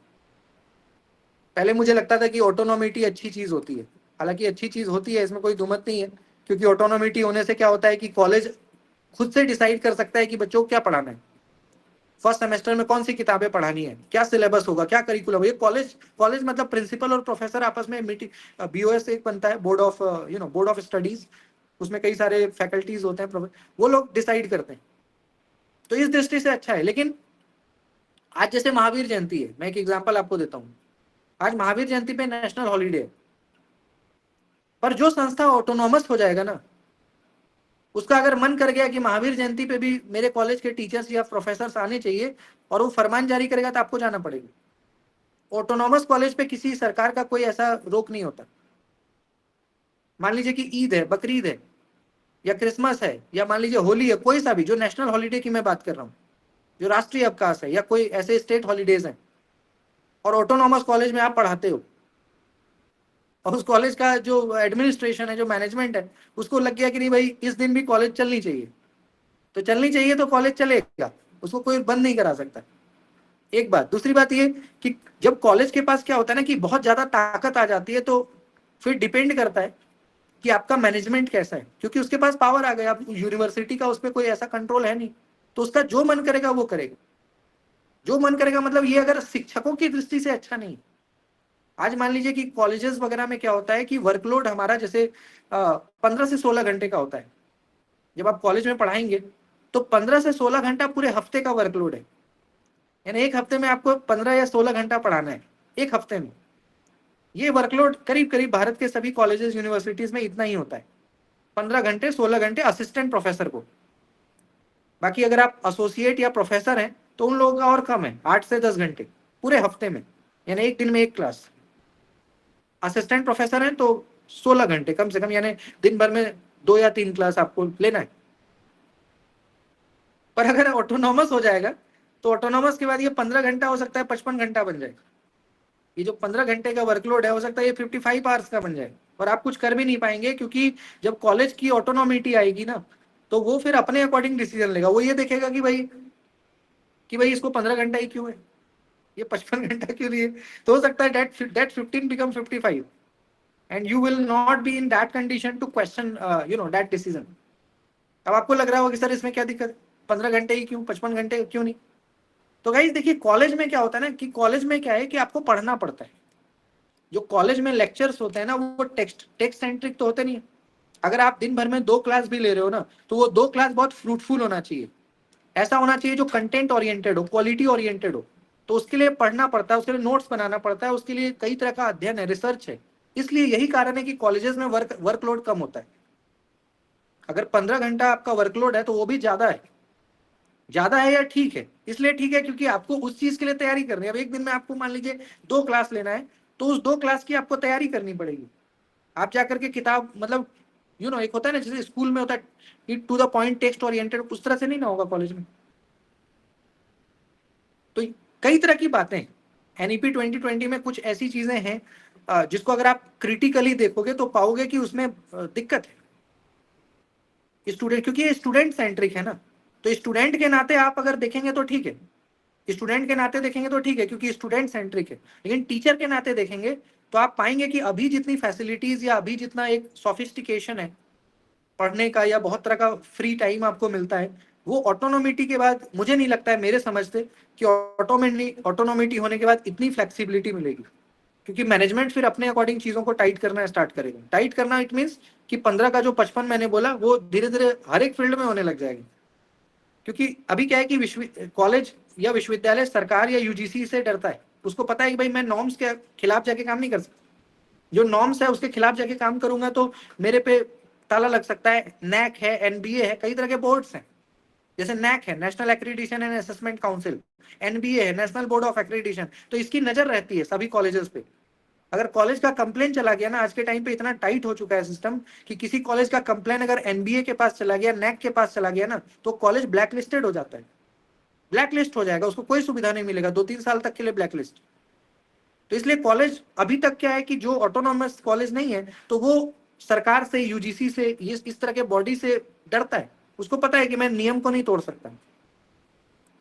पहले मुझे लगता था कि ऑटोनॉमिटी अच्छी चीज होती है, हालांकि अच्छी चीज होती है, इसमें कोई दुमत नहीं है। क्योंकि ऑटोनॉमिटी होने से क्या होता है कि कॉलेज खुद से डिसाइड कर सकता है कि बच्चों को क्या पढ़ाना है, फर्स्ट सेमेस्टर में कौन सी किताबें पढ़ानी है, क्या सिलेबस होगा, क्या करिकुलम। ये कॉलेज कॉलेज मतलब प्रिंसिपल और प्रोफेसर आपस में मीटिंग, BOS एक बनता है, बोर्ड ऑफ स्टडीज, उसमें कई सारे फैकल्टीज होते हैं, वो लोग डिसाइड करते हैं। तो इस दृष्टि से अच्छा है। लेकिन आज जैसे महावीर जयंती है, मैं एक एग्जांपल आपको देता हूँ। आज महावीर जयंती पे नेशनल हॉलीडे है, पर जो संस्था ऑटोनॉमस हो जाएगा ना, उसका अगर मन कर गया कि महावीर जयंती पे भी मेरे कॉलेज के टीचर्स या प्रोफेसर आने चाहिए, और वो फरमान जारी करेगा, तो आपको जाना पड़ेगा। ऑटोनॉमस कॉलेज पे किसी सरकार का कोई ऐसा रोक नहीं होता। मान लीजिए कि ईद है, बकरीद है, या क्रिसमस है, या मान लीजिए होली है, कोई सा भी जो नेशनल हॉलीडे की मैं बात कर रहा हूँ, जो राष्ट्रीय अवकाश है, या कोई ऐसे स्टेट हॉलीडेज हैं, और ऑटोनॉमस कॉलेज में आप पढ़ाते हो, और उस कॉलेज का जो एडमिनिस्ट्रेशन है, जो मैनेजमेंट है, उसको लग गया कि नहीं भाई इस दिन भी कॉलेज चलनी चाहिए, तो चलनी चाहिए, तो कॉलेज चलेगा, उसको कोई बंद नहीं करा सकता। एक बात। दूसरी बात ये कि जब कॉलेज के पास क्या होता है ना कि बहुत ज्यादा ताकत आ जाती है, तो फिर डिपेंड करता है कि आपका मैनेजमेंट कैसा है, क्योंकि उसके पास पावर आ गया। अब यूनिवर्सिटी का उस पर कोई ऐसा कंट्रोल है नहीं, तो उसका जो मन करेगा वो करेगा। जो मन करेगा मतलब ये अगर शिक्षकों की दृष्टि से अच्छा नहीं। आज मान लीजिए कि कॉलेजेस वगैरह में क्या होता है कि वर्कलोड हमारा जैसे 15 से 16 घंटे का होता है। जब आप कॉलेज में पढ़ाएंगे तो 15 से 16 घंटा पूरे हफ्ते का वर्कलोड है, यानी एक हफ्ते में आपको 15 या 16 घंटा पढ़ाना है, एक हफ्ते में। ये वर्कलोड करीब करीब भारत के सभी कॉलेजेस यूनिवर्सिटीज में इतना ही होता है, 15 घंटे 16 घंटे असिस्टेंट प्रोफेसर को। बाकी अगर आप एसोसिएट या प्रोफेसर हैं तो उन लोगों का और कम है, 8 से 10 घंटे पूरे हफ्ते में, यानी एक दिन में एक क्लास। असिस्टेंट प्रोफेसर हैं तो 16 घंटे कम से कम, यानी दिन भर में 2 या 3 क्लास आपको लेना है। पर अगर ऑटोनॉमस हो जाएगा तो ऑटोनॉमस के बाद ये 15 घंटा हो सकता है 55 घंटा बन जाएगा। ये जो 15 घंटे का वर्कलोड है हो सकता है ये 55 आवर्स का बन जाए, और आप कुछ कर भी नहीं पाएंगे, क्योंकि जब कॉलेज की ऑटोनॉमिटी आएगी ना, तो वो फिर अपने अकॉर्डिंग डिसीजन लेगा। वो ये देखेगा कि भाई इसको 15 घंटा ही क्यों है, ये 55 घंटा क्यों नहीं है। तो हो सकता है that 15 become 55 and you will not be in that condition to question that decision। अब आपको लग रहा होगा कि सर इसमें क्या दिक्कत है, 15 घंटे ही क्यों, 55 घंटे क्यों नहीं। तो गाइस देखिए, कॉलेज में क्या होता है ना कि कॉलेज में क्या है कि आपको पढ़ना पड़ता है। जो कॉलेज में लेक्चर्स होते हैं ना, वो टेक्स्ट सेंट्रिक तो होते नहीं है। अगर आप दिन भर में 2 क्लास भी ले रहे हो ना, तो वो 2 क्लास बहुत फ्रूटफुल होना चाहिए। ऐसा होना चाहिए जो कंटेंट ओरिएंटेड हो, क्वालिटी ओरिएंटेड हो। तो उसके लिए पढ़ना पड़ता है, उसके लिए नोट्स बनाना पड़ता है, उसके लिए कई तरह का अध्ययन है, रिसर्च है। इसलिए यही कारण है कि कॉलेजेस में वर्कलोड कम होता है। अगर 15 घंटा आपका वर्कलोड है तो वो भी ज्यादा है या ठीक है। इसलिए ठीक है क्योंकि आपको उस चीज के लिए तैयारी करनी है। अब एक दिन में आपको मान लीजिए 2 क्लास लेना है, तो उस 2 क्लास की आपको तैयारी करनी पड़ेगी। आप जाकर के किताब, मतलब एक होता है ना जैसे स्कूल में होता है कि to the point text oriented, उस तरह से नहीं ना होगा कॉलेज में। तो कई तरह की बातें हैं। एनईपी 2020 में कुछ ऐसी चीजें हैं जिसको अगर आप क्रिटिकली देखोगे तो पाओगे कि उसमें दिक्कत है स्टूडेंट, क्योंकि ये स्टूडेंट सेंट्रिक है ना। तो स्टूडेंट के नाते आप अगर देखेंगे तो ठीक है, स्टूडेंट के नाते देखेंगे तो ठीक है क्योंकि स्टूडेंट सेंट्रिक है। लेकिन टीचर के नाते देखेंगे तो आप पाएंगे कि अभी जितनी फैसिलिटीज या अभी जितना एक सोफिस्टिकेशन है पढ़ने का, या बहुत तरह का फ्री टाइम आपको मिलता है, वो ऑटोनोमिटी के बाद मुझे नहीं लगता है, मेरे समझ से, कि ऑटोनोमिटी होने के बाद इतनी फ्लेक्सिबिलिटी मिलेगी। क्योंकि मैनेजमेंट फिर अपने अकॉर्डिंग चीजों को टाइट करना स्टार्ट करेगा। टाइट करना इट मीन्स कि 15 का जो 55 मैंने बोला वो धीरे धीरे हर एक फील्ड में होने लग जाएगा। क्योंकि अभी क्या है कि कॉलेज या विश्वविद्यालय सरकार या यूजीसी से डरता है। उसको पता है कि भाई मैं नॉर्म्स के खिलाफ जाके काम नहीं कर सकता, जो नॉर्म्स है उसके खिलाफ जाके काम करूंगा तो मेरे पे ताला लग सकता है। नैक है, एनबीए है, कई तरह के बोर्ड्स हैं। जैसे नैक है, national accreditation and assessment council, NBA है, नेशनल बोर्ड ऑफ एक्रीडिटेशन। तो इसकी नजर रहती है सभी कॉलेजेस पे। अगर कॉलेज का कंप्लेन चला गया ना, आज के टाइम पे इतना टाइट हो चुका है सिस्टम कि किसी कॉलेज का कंप्लेन अगर एनबीए के पास चला गया, नैक के पास चला गया ना, तो कॉलेज ब्लैक लिस्टेड हो जाता है, ब्लैक लिस्ट हो जाएगा, उसको कोई सुविधा नहीं मिलेगा 2-3 साल तक के लिए ब्लैक लिस्ट। तो इसलिए कॉलेज अभी तक क्या है कि जो ऑटोनॉमस कॉलेज नहीं है तो वो सरकार से, यूजीसी से, इस तरह के बॉडी से डरता है। उसको पता है कि मैं नियम को नहीं तोड़ सकता।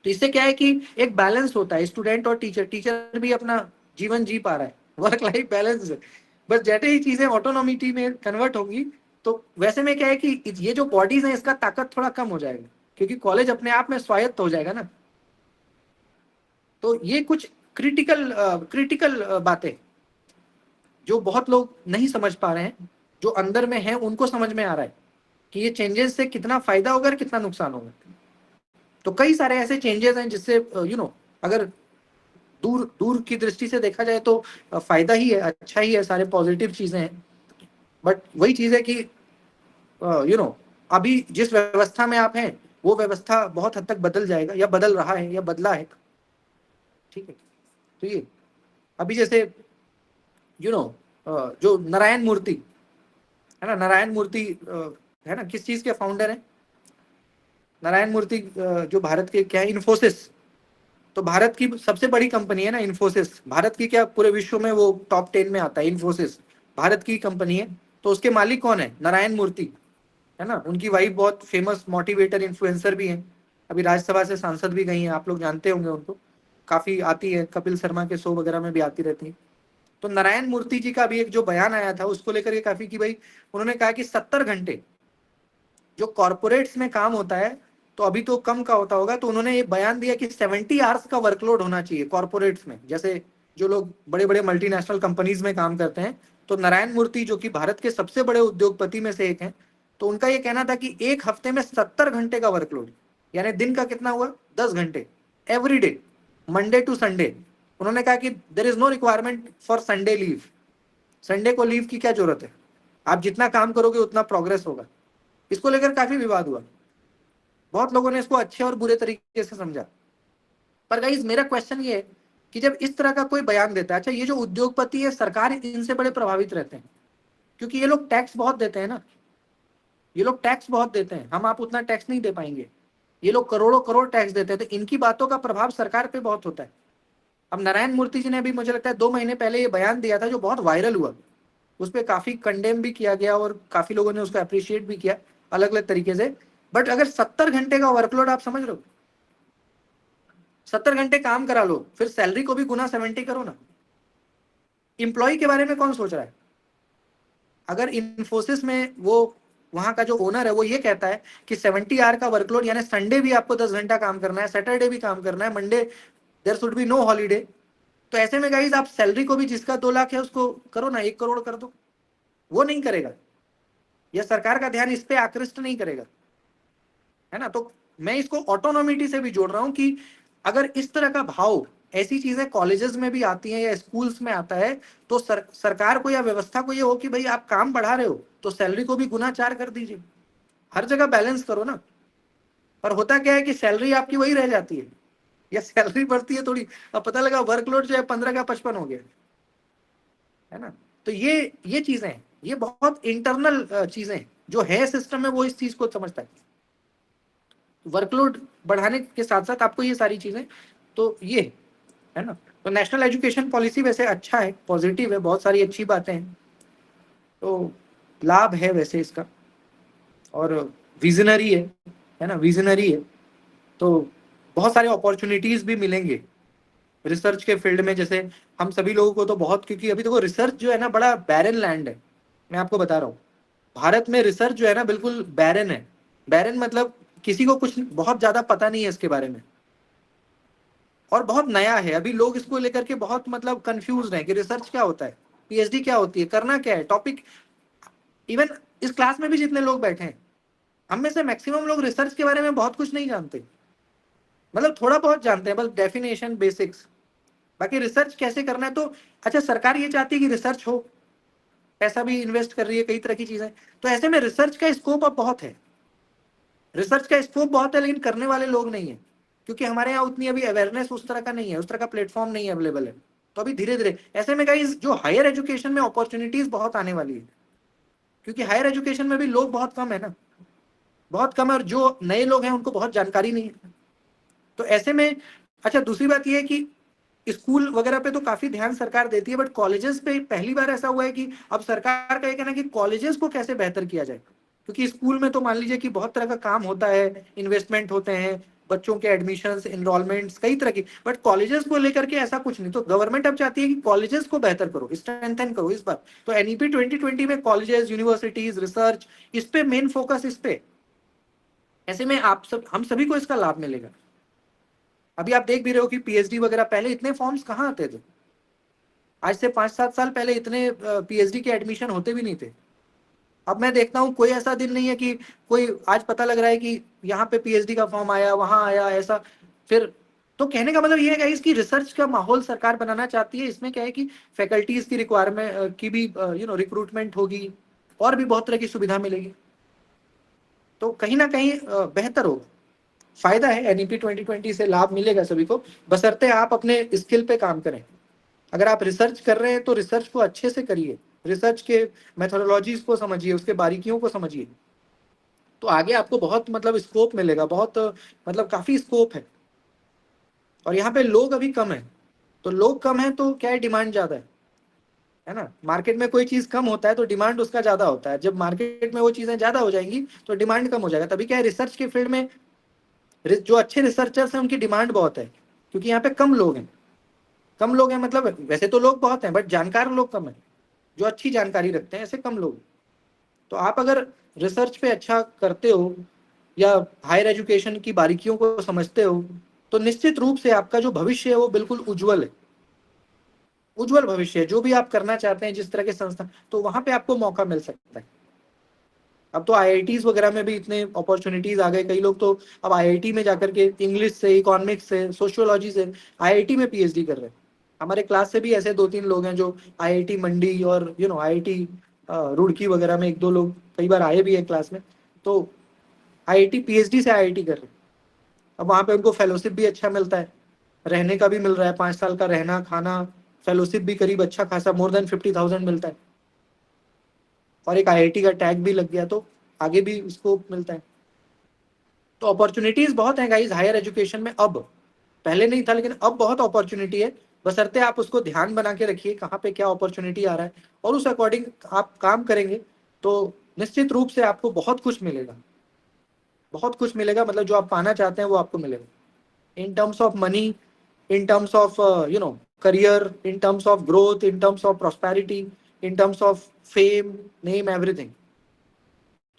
तो इससे क्या है कि एक बैलेंस होता है, स्टूडेंट और टीचर, टीचर भी अपना जीवन जी पा रहा है, वर्क लाइफ बैलेंस है। बस जैसे ही चीजें ऑटोनॉमिटी में कन्वर्ट होगी तो वैसे में क्या है कि ये जो बॉडीज है इसका ताकत थोड़ा कम हो जाएगा, क्योंकि कॉलेज अपने आप में स्वायत्त हो जाएगा ना। तो ये कुछ क्रिटिकल बातें जो बहुत लोग नहीं समझ पा रहे हैं, जो अंदर में है उनको समझ में आ रहा है कि ये चेंजेस से कितना फायदा होगा और कितना नुकसान होगा। तो कई सारे ऐसे चेंजेस हैं जिससे अगर दूर दूर की दृष्टि से देखा जाए तो फायदा ही है, अच्छा ही है, सारे पॉजिटिव चीजें हैं। बट वही चीज है कि अभी जिस व्यवस्था में आप हैं वो व्यवस्था बहुत हद तक बदल जाएगा, या बदल रहा है, या बदला है, ठीक है। तो ये अभी जैसे जो नारायण मूर्ति है ना, नारायण मूर्ति है ना, किस चीज के फाउंडर है नारायण मूर्ति? जो भारत के क्या है, इन्फोसिस। तो भारत की सबसे बड़ी कंपनी है ना इन्फोसिस, भारत की क्या पूरे विश्व में वो टॉप 10 में आता है, इन्फोसिस भारत की कंपनी है। तो उसके मालिक कौन है? नारायण मूर्ति, है ना। उनकी वाइफ बहुत फेमस मोटिवेटर इन्फ्लुएंसर भी हैं, अभी राज्यसभा से सांसद भी गई हैं, आप लोग जानते होंगे उनको, काफी आती है, कपिल शर्मा के शो वगैरह में भी आती रहती है। तो नारायण मूर्ति जी का अभी एक जो बयान आया था उसको लेकर के काफी कि भाई उन्होंने कहा कि 70 घंटे जो कॉर्पोरेट्स में काम होता है तो अभी तो कम का होता होगा, तो उन्होंने ये बयान दिया कि 70 आवर्स का वर्कलोड होना चाहिए कॉर्पोरेट्स में, जैसे जो लोग बड़े बड़े मल्टीनेशनल कंपनीज में काम करते हैं। तो नारायण मूर्ति जो कि भारत के सबसे बड़े उद्योगपति में से एक हैं, तो उनका ये कहना था कि एक हफ्ते में 70 घंटे का वर्कलोड, यानी दिन का कितना हुआ, 10 घंटे every day, Monday to Sunday. उन्होंने कहा कि there is no requirement for Sunday leave, Sunday को लीव की क्या जरूरत है, आप जितना काम करोगे उतना प्रोग्रेस होगा। इसको लेकर काफी विवाद हुआ, बहुत लोगों ने इसको अच्छे और बुरे तरीके से समझा। पर गाइस मेरा क्वेश्चन ये है कि जब इस तरह का कोई बयान देता है, अच्छा ये जो उद्योगपति है सरकार इनसे बड़े प्रभावित रहते हैं, क्योंकि ये लोग टैक्स बहुत देते हैं ना, ये लोग टैक्स बहुत देते हैं, हम आप उतना टैक्स नहीं दे पाएंगे, ये लोग करोड़ों करोड़ टैक्स देते हैं, तो इनकी बातों का प्रभाव सरकार पे बहुत होता है। अब नारायण मूर्ति जी ने भी मुझे लगता है 2 महीने पहले ये बयान दिया था जो बहुत वायरल हुआ, उस पर काफी कंडेम भी किया गया और काफी लोगों ने उसको अप्रिशिएट भी किया अलग अलग तरीके से। बट अगर 70 घंटे का वर्कलोड, आप समझ रहे हो, 70 घंटे काम करा लो, फिर सैलरी को भी गुना 70 करो ना। इंप्लॉय के बारे में कौन सोच रहा है? अगर इन्फोसिस में वो वहां का जो ओनर है वो ये कहता है कि 70 आवर का वर्कलोड, यानी संडे भी आपको 10 घंटा काम करना है, सैटरडे भी काम करना है, Monday there should be no holiday, तो ऐसे में गाइस आप सैलरी को भी जिसका 2 लाख है उसको करो ना 1 करोड़ कर दो। वो नहीं करेगा, या सरकार का ध्यान इस पे आकृष्ट नहीं करेगा, है ना। तो मैं इसको ऑटोनोमिटी से भी जोड़ रहा हूं कि अगर इस तरह का भाव, ऐसी चीजें कॉलेजेस में भी आती हैं या स्कूल्स में आता है, तो सरकार को या व्यवस्था को ये हो कि भाई आप काम बढ़ा रहे हो तो सैलरी को भी गुना 4 कर दीजिए, हर जगह बैलेंस करो ना। पर होता क्या है कि सैलरी आपकी वही रह जाती है, या सैलरी बढ़ती है थोड़ी, अब पता लगा वर्कलोड जो है 15 का 55 हो गया, है ना। तो ये चीजें हैं, ये बहुत इंटरनल चीजें हैं, जो है सिस्टम में वो इस चीज को समझता है। वर्कलोड बढ़ाने के साथ साथ आपको ये सारी चीजें, तो ये है ना। तो नेशनल एजुकेशन पॉलिसी वैसे अच्छा है, पॉजिटिव है, बहुत सारी अच्छी बातें हैं, तो लाभ है वैसे इसका, और विजनरी है ना, विजनरी है। तो बहुत सारे अपॉर्चुनिटीज भी मिलेंगे रिसर्च के फील्ड में, जैसे हम सभी लोगों को तो बहुत, क्योंकि अभी देखो रिसर्च जो है ना बड़ा बैरन लैंड है, मैं आपको बता रहा हूँ, भारत में रिसर्च जो है ना बिल्कुल बैरन है। बैरन मतलब किसी को कुछ बहुत ज्यादा पता नहीं है इसके बारे में, और बहुत नया है, अभी लोग इसको लेकर के बहुत मतलब कंफ्यूज हैं कि रिसर्च क्या होता है, पीएचडी क्या होती है, करना क्या है, टॉपिक। इवन इस क्लास में भी जितने लोग बैठे हैं, हम में से मैक्सिमम लोग रिसर्च के बारे में बहुत कुछ नहीं जानते, मतलब थोड़ा बहुत जानते हैं, बस डेफिनेशन बेसिक्स, बाकी रिसर्च कैसे करना है। तो अच्छा सरकार ये चाहती है कि रिसर्च हो, पैसा भी इन्वेस्ट कर रही है, कई तरह की चीजें, तो ऐसे में रिसर्च का स्कोप अब बहुत है, रिसर्च का स्कोप बहुत है, लेकिन करने वाले लोग नहीं है, क्योंकि हमारे यहाँ उतनी अभी अवेयरनेस उस तरह का नहीं है, उस तरह का प्लेटफॉर्म नहीं अवेलेबल है। तो अभी धीरे धीरे ऐसे में गाइस जो हायर एजुकेशन में अपॉर्चुनिटीज बहुत आने वाली है, क्योंकि हायर एजुकेशन में भी लोग बहुत कम है ना, बहुत कम है, और जो नए लोग हैं उनको बहुत जानकारी नहीं है। तो ऐसे में अच्छा दूसरी बात यह है कि स्कूल वगैरह पे तो काफी ध्यान सरकार देती है, बट कॉलेजेस पे पहली बार ऐसा हुआ है कि अब सरकार का ये कहना है कि कॉलेजेस को कैसे बेहतर किया जाए, क्योंकि स्कूल में तो मान लीजिए कि बहुत तरह का काम होता है, इन्वेस्टमेंट होते हैं, बच्चों के एडमिशंस, एनरोलमेंट्स, कई तरह की, बट कॉलेजेस को लेकर के ऐसा कुछ नहीं। तो गवर्नमेंट अब चाहती है कि कॉलेजेस को बेहतर करो, स्ट्रेंथन करो इस बार। तो एनईपी 2020 में कॉलेजेस, यूनिवर्सिटीज, रिसर्च, इस पे मेन फोकस, इस पे। ऐसे में आप सब, हम सभी को इसका लाभ मिलेगा। अभी आप देख भी रहे हो कि पीएचडी वगैरह, पहले इतने फॉर्म्स कहाँ आते थे, आज से 5-7 साल पहले इतने पीएचडी के एडमिशन होते भी नहीं थे। अब मैं देखता हूँ कोई ऐसा दिन नहीं है कि कोई आज पता लग रहा है कि यहाँ पे पीएचडी का फॉर्म आया, वहां आया, ऐसा। फिर तो कहने का मतलब ये है कि इसकी रिसर्च का माहौल सरकार बनाना चाहती है, इसमें क्या है कि फैकल्टीज की रिक्वायरमेंट की भी रिक्रूटमेंट होगी, और भी बहुत तरह की सुविधा मिलेगी, तो कहीं ना कहीं बेहतर होगा। फायदा है, एनईपी 2020 से लाभ मिलेगा सभी को, बशर्ते आप अपने स्किल पे काम करें। अगर आप रिसर्च कर रहे हैं तो रिसर्च को अच्छे से करिए, रिसर्च के मेथोडोलॉजीज को समझिए, उसके बारीकियों को समझिए, तो आगे आपको बहुत मतलब स्कोप मिलेगा, बहुत मतलब काफी स्कोप है। और यहाँ पे लोग अभी कम है, तो लोग कम है तो क्या है, डिमांड ज्यादा है ना। मार्केट में कोई चीज कम होता है तो डिमांड उसका ज्यादा होता है, जब मार्केट में वो चीजें ज्यादा हो जाएंगी तो डिमांड कम हो जाएगा। तभी क्या है, रिसर्च के फील्ड में जो अच्छे रिसर्चर्स हैं उनकी डिमांड बहुत है, क्योंकि यहाँ पे कम लोग हैं। कम लोग हैं मतलब वैसे तो लोग बहुत हैं, बट जानकार लोग कम है, जो अच्छी जानकारी रखते हैं ऐसे कम लोग। तो आप अगर रिसर्च पे अच्छा करते हो या हायर एजुकेशन की बारीकियों को समझते हो, तो निश्चित रूप से आपका जो भविष्य है वो बिल्कुल उज्जवल है, उज्जवल भविष्य है। जो भी आप करना चाहते हैं, जिस तरह के संस्था, तो वहां पे आपको मौका मिल सकता है। अब तो आईआईटीज वगैरह में भी इतने अपॉर्चुनिटीज आ गए, कई लोग तो अब आईआईटी में जाकर के इंग्लिश से, इकोनॉमिक्स से, सोशियोलॉजी से आईआईटी में पीएचडी कर रहे हैं। हमारे क्लास से भी ऐसे 2-3 लोग हैं जो आईआईटी मंडी और आईआईटी रुड़की वगैरह में, 1-2 लोग कई बार आए भी हैं क्लास में, तो आईआईटी पीएचडी से आईआईटी कर रहे हैं। अब वहाँ पे उनको फेलोशिप भी अच्छा मिलता है, रहने का भी मिल रहा है, 5 साल का रहना खाना, फेलोशिप भी करीब अच्छा खासा मोर देन 50,000 मिलता है, और एक आईआईटी का टैग भी लग गया, तो आगे भी स्कोप मिलता है। तो अपॉर्चुनिटीज बहुत हैं गाइस हायर एजुकेशन में अब, पहले नहीं था लेकिन अब बहुत अपॉर्चुनिटी है। बशर्ते आप उसको ध्यान बना के रखिए कहाँ पे क्या अपॉर्चुनिटी आ रहा है, और उस अकॉर्डिंग आप काम करेंगे तो निश्चित रूप से आपको बहुत कुछ मिलेगा, बहुत कुछ मिलेगा। मतलब जो आप पाना चाहते हैं वो आपको मिलेगा, in terms of money, in terms of career, in terms of growth, in terms of prosperity, in terms of fame, name, everything,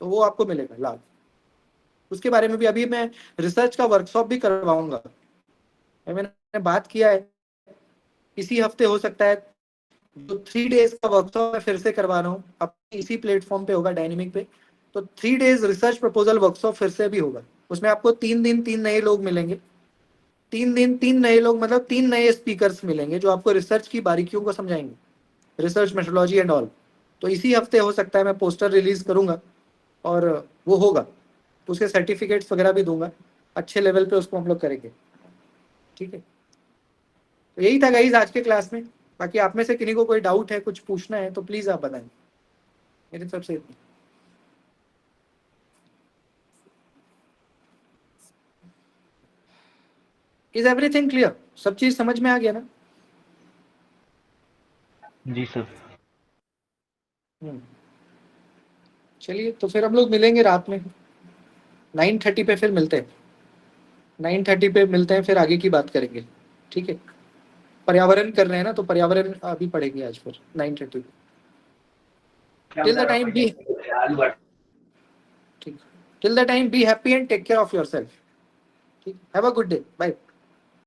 तो वो आपको मिलेगा लाभ। उसके बारे में भी अभी मैं रिसर्च का वर्कशॉप भी करवाऊंगा, मैंने बात किया है, इसी हफ्ते हो सकता है। जो 3 डेज का वर्कशॉप मैं फिर से करवा रहा हूँ, अब इसी प्लेटफॉर्म पे होगा, डायनेमिक पे। तो 3 डेज रिसर्च प्रपोजल वर्कशॉप फिर से भी होगा, उसमें आपको 3 दिन 3 नए लोग मिलेंगे, 3 दिन 3 नए लोग, मतलब 3 नए स्पीकर्स मिलेंगे जो आपको रिसर्च की बारीकियों को समझाएंगे, रिसर्च मेथोडोलॉजी एंड ऑल। तो इसी हफ्ते हो सकता है मैं पोस्टर रिलीज करूंगा और वो होगा, तो उसके सर्टिफिकेट्स वगैरह भी दूंगा, अच्छे लेवल पे उसको हम लोग करेंगे, ठीक है। तो यही था गाइज आज के क्लास में। बाकी आप में से किन्हीं को कोई डाउट है, कुछ पूछना है तो प्लीज आप बताएं, मेरी तरफ से इतना। Is everything clear? सब चीज समझ में आ गया ना? जी सर। चलिए तो फिर हम लोग मिलेंगे रात में 9:30 पे, फिर मिलते हैं 9:30 पे मिलते हैं, फिर आगे की बात करेंगे, ठीक है। पर्यावरण कर रहे हैं ना, तो पर्यावरण अभी पढ़ेंगे आज फिर 9:30 पे। टिल द टाइम बी, ठीक, till the time bye happy and take care of yourself, ठीक, have a good day, bye.